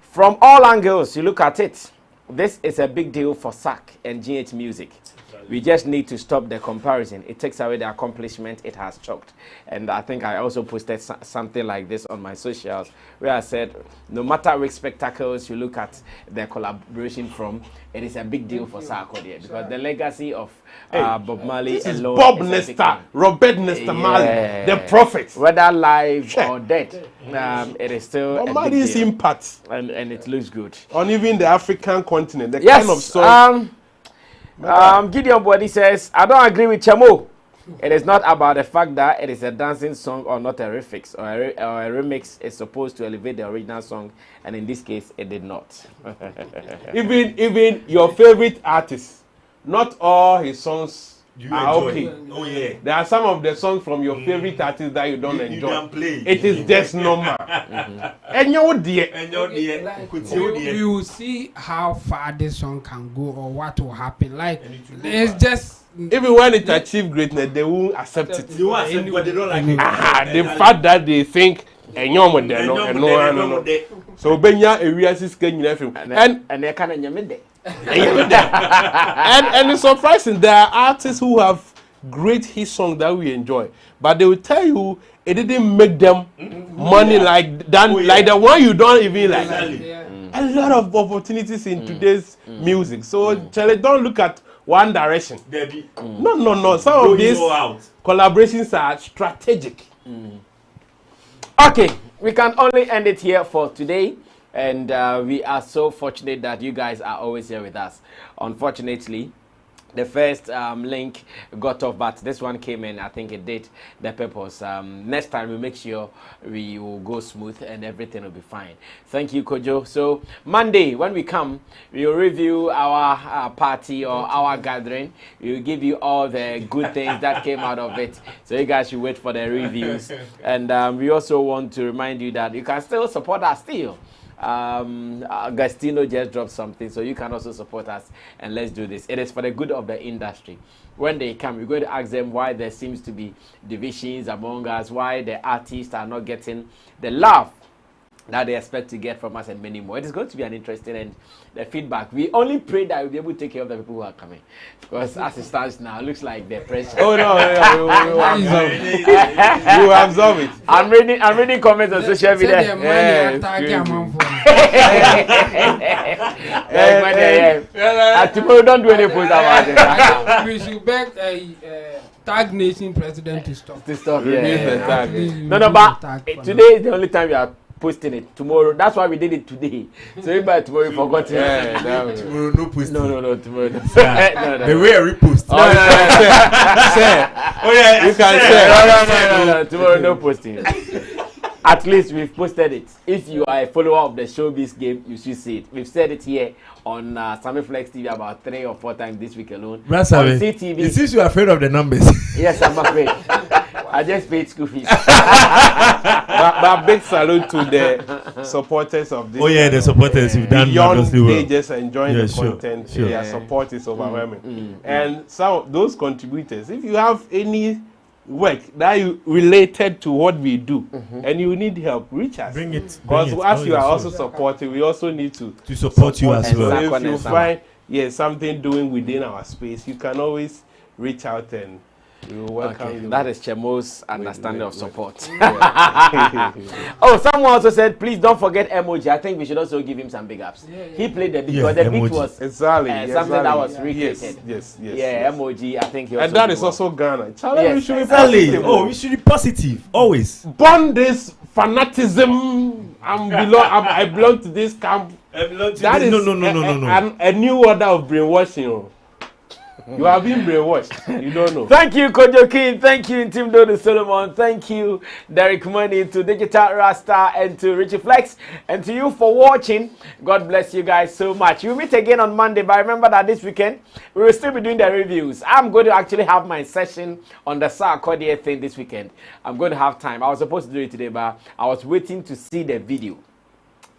S1: from all angles you look at it, this is a big deal for SAC and GH Music. We just need to stop the comparison. It takes away the accomplishment it has choked. And I think I also posted something like this on my socials, where I said, no matter which spectacles you look at the collaboration from, it is a big deal for Sarkodie, because the legacy of Bob Marley alone
S2: Bob Nesta, Robert Nesta Marley, the prophet.
S1: Whether live or dead, it is still
S2: Bob Marley's impact.
S1: And it looks good.
S2: On even the African continent, the kind of song.
S1: Gideon Body says, I don't agree with Chamo. It is not about the fact that it is a dancing song or not a refix or a remix. It's supposed to elevate the original song, and in this case, it did not.
S2: even your favorite artist, not all his songs are okay.
S4: Oh yeah.
S2: There are some of the songs from your favorite artist that you don't enjoy. You don't play. It is just normal. And you
S3: will see how far this song can go or what will happen. Like, it's just
S2: even when it achieves greatness, they won't accept it.
S4: They won't accept it, but they don't like it.
S2: The fact that they think no. So Benya areas is getting everything. And
S1: they can't and
S2: it's surprising, there are artists who have great hit songs that we enjoy, but they will tell you it didn't make them money like that, like the one you don't even like. A lot of opportunities in today's music. So Charlie, don't look at one direction. No. Some of these collaborations are strategic.
S1: Okay, we can only end it here for today. And we are so fortunate that you guys are always here with us. Unfortunately, the first link got off, but this one came in. I think it did the purpose. Next time we make sure we will go smooth and everything will be fine. Thank you, Kojo. So Monday when we come, we will review our party or our gathering. We will give you all the good things that came out of it. So you guys should wait for the reviews. And we also want to remind you that you can still support us still. Agostino just dropped something, so you can also support us, and let's do this. It is for the good of the industry. When they come, we're going to ask them why there seems to be divisions among us, why the artists are not getting the love that they expect to get from us and many more. It is going to be an interesting and the feedback. We only pray that we'll be able to take care of the people who are coming. Because as it stands now, it looks like the pressure.
S2: Oh no, we will absorb it.
S1: I'm reading comments on social media. Tomorrow, don't do any post about it.
S3: We should beg Tag Nation president to stop.
S1: No, but today is the only time we are posting it. Tomorrow, that's why we did it today. So if by tomorrow you forgot it.
S4: Tomorrow no posting.
S1: No, tomorrow. No.
S4: The way I repost.
S2: You can share.
S1: No. Tomorrow no posting. At least we've posted it. If you are a follower of the Showbiz game, you should see it. We've said it here on Sammy Flex TV about 3 or 4 times this week alone. On CTV.
S4: It seems you are afraid of the numbers.
S1: Yes, I'm afraid. I just paid school fees.
S2: but big salute to the supporters of this.
S4: Oh yeah, the supporters. You've done
S2: marvelously well. They just enjoying the
S4: sure,
S2: content.
S4: Sure.
S2: Their support is overwhelming. And some of those contributors, if you have any work that you related to what we do and you need help, reach us.
S4: Bring it.
S2: Because as you are also supporting, we also need to
S4: support you as well.
S2: So if you find something doing within our space, you can always reach out and we will welcome you.
S1: That is Chemo's understanding of support. Oh, someone also said, please don't forget emoji. I think we should also give him some big ups. He played the beat because the beat was something that was recreated.
S2: Yes.
S1: Emoji. I think he also
S2: and that is also Ghana.
S1: Yes,
S2: we should be positive.
S4: Oh, we should be positive always.
S2: Burn this fanaticism. I belong to this camp. That is no. A new order of brainwashing. You are being brainwashed. You don't know.
S1: Thank you, Kojo King. Thank you, Tim Dodo Solomon. Thank you, Derek Money, to Digital Rasta, and to Richie Flex, and to you for watching. God bless you guys so much. We'll meet again on Monday, but remember that this weekend, we will still be doing the reviews. I'm going to actually have my session on the Sarkodie thing this weekend. I'm going to have time. I was supposed to do it today, but I was waiting to see the video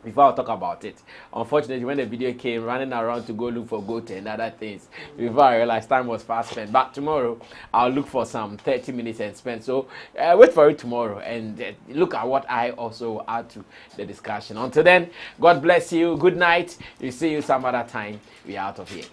S1: before I talk about it. Unfortunately, when the video came, running around to go look for goat and other things, before I realized time was fast spent. But tomorrow, I'll look for some 30 minutes and spend. So wait for it tomorrow and look at what I also add to the discussion. Until then, God bless you. Good night. We'll see you some other time. We're out of here.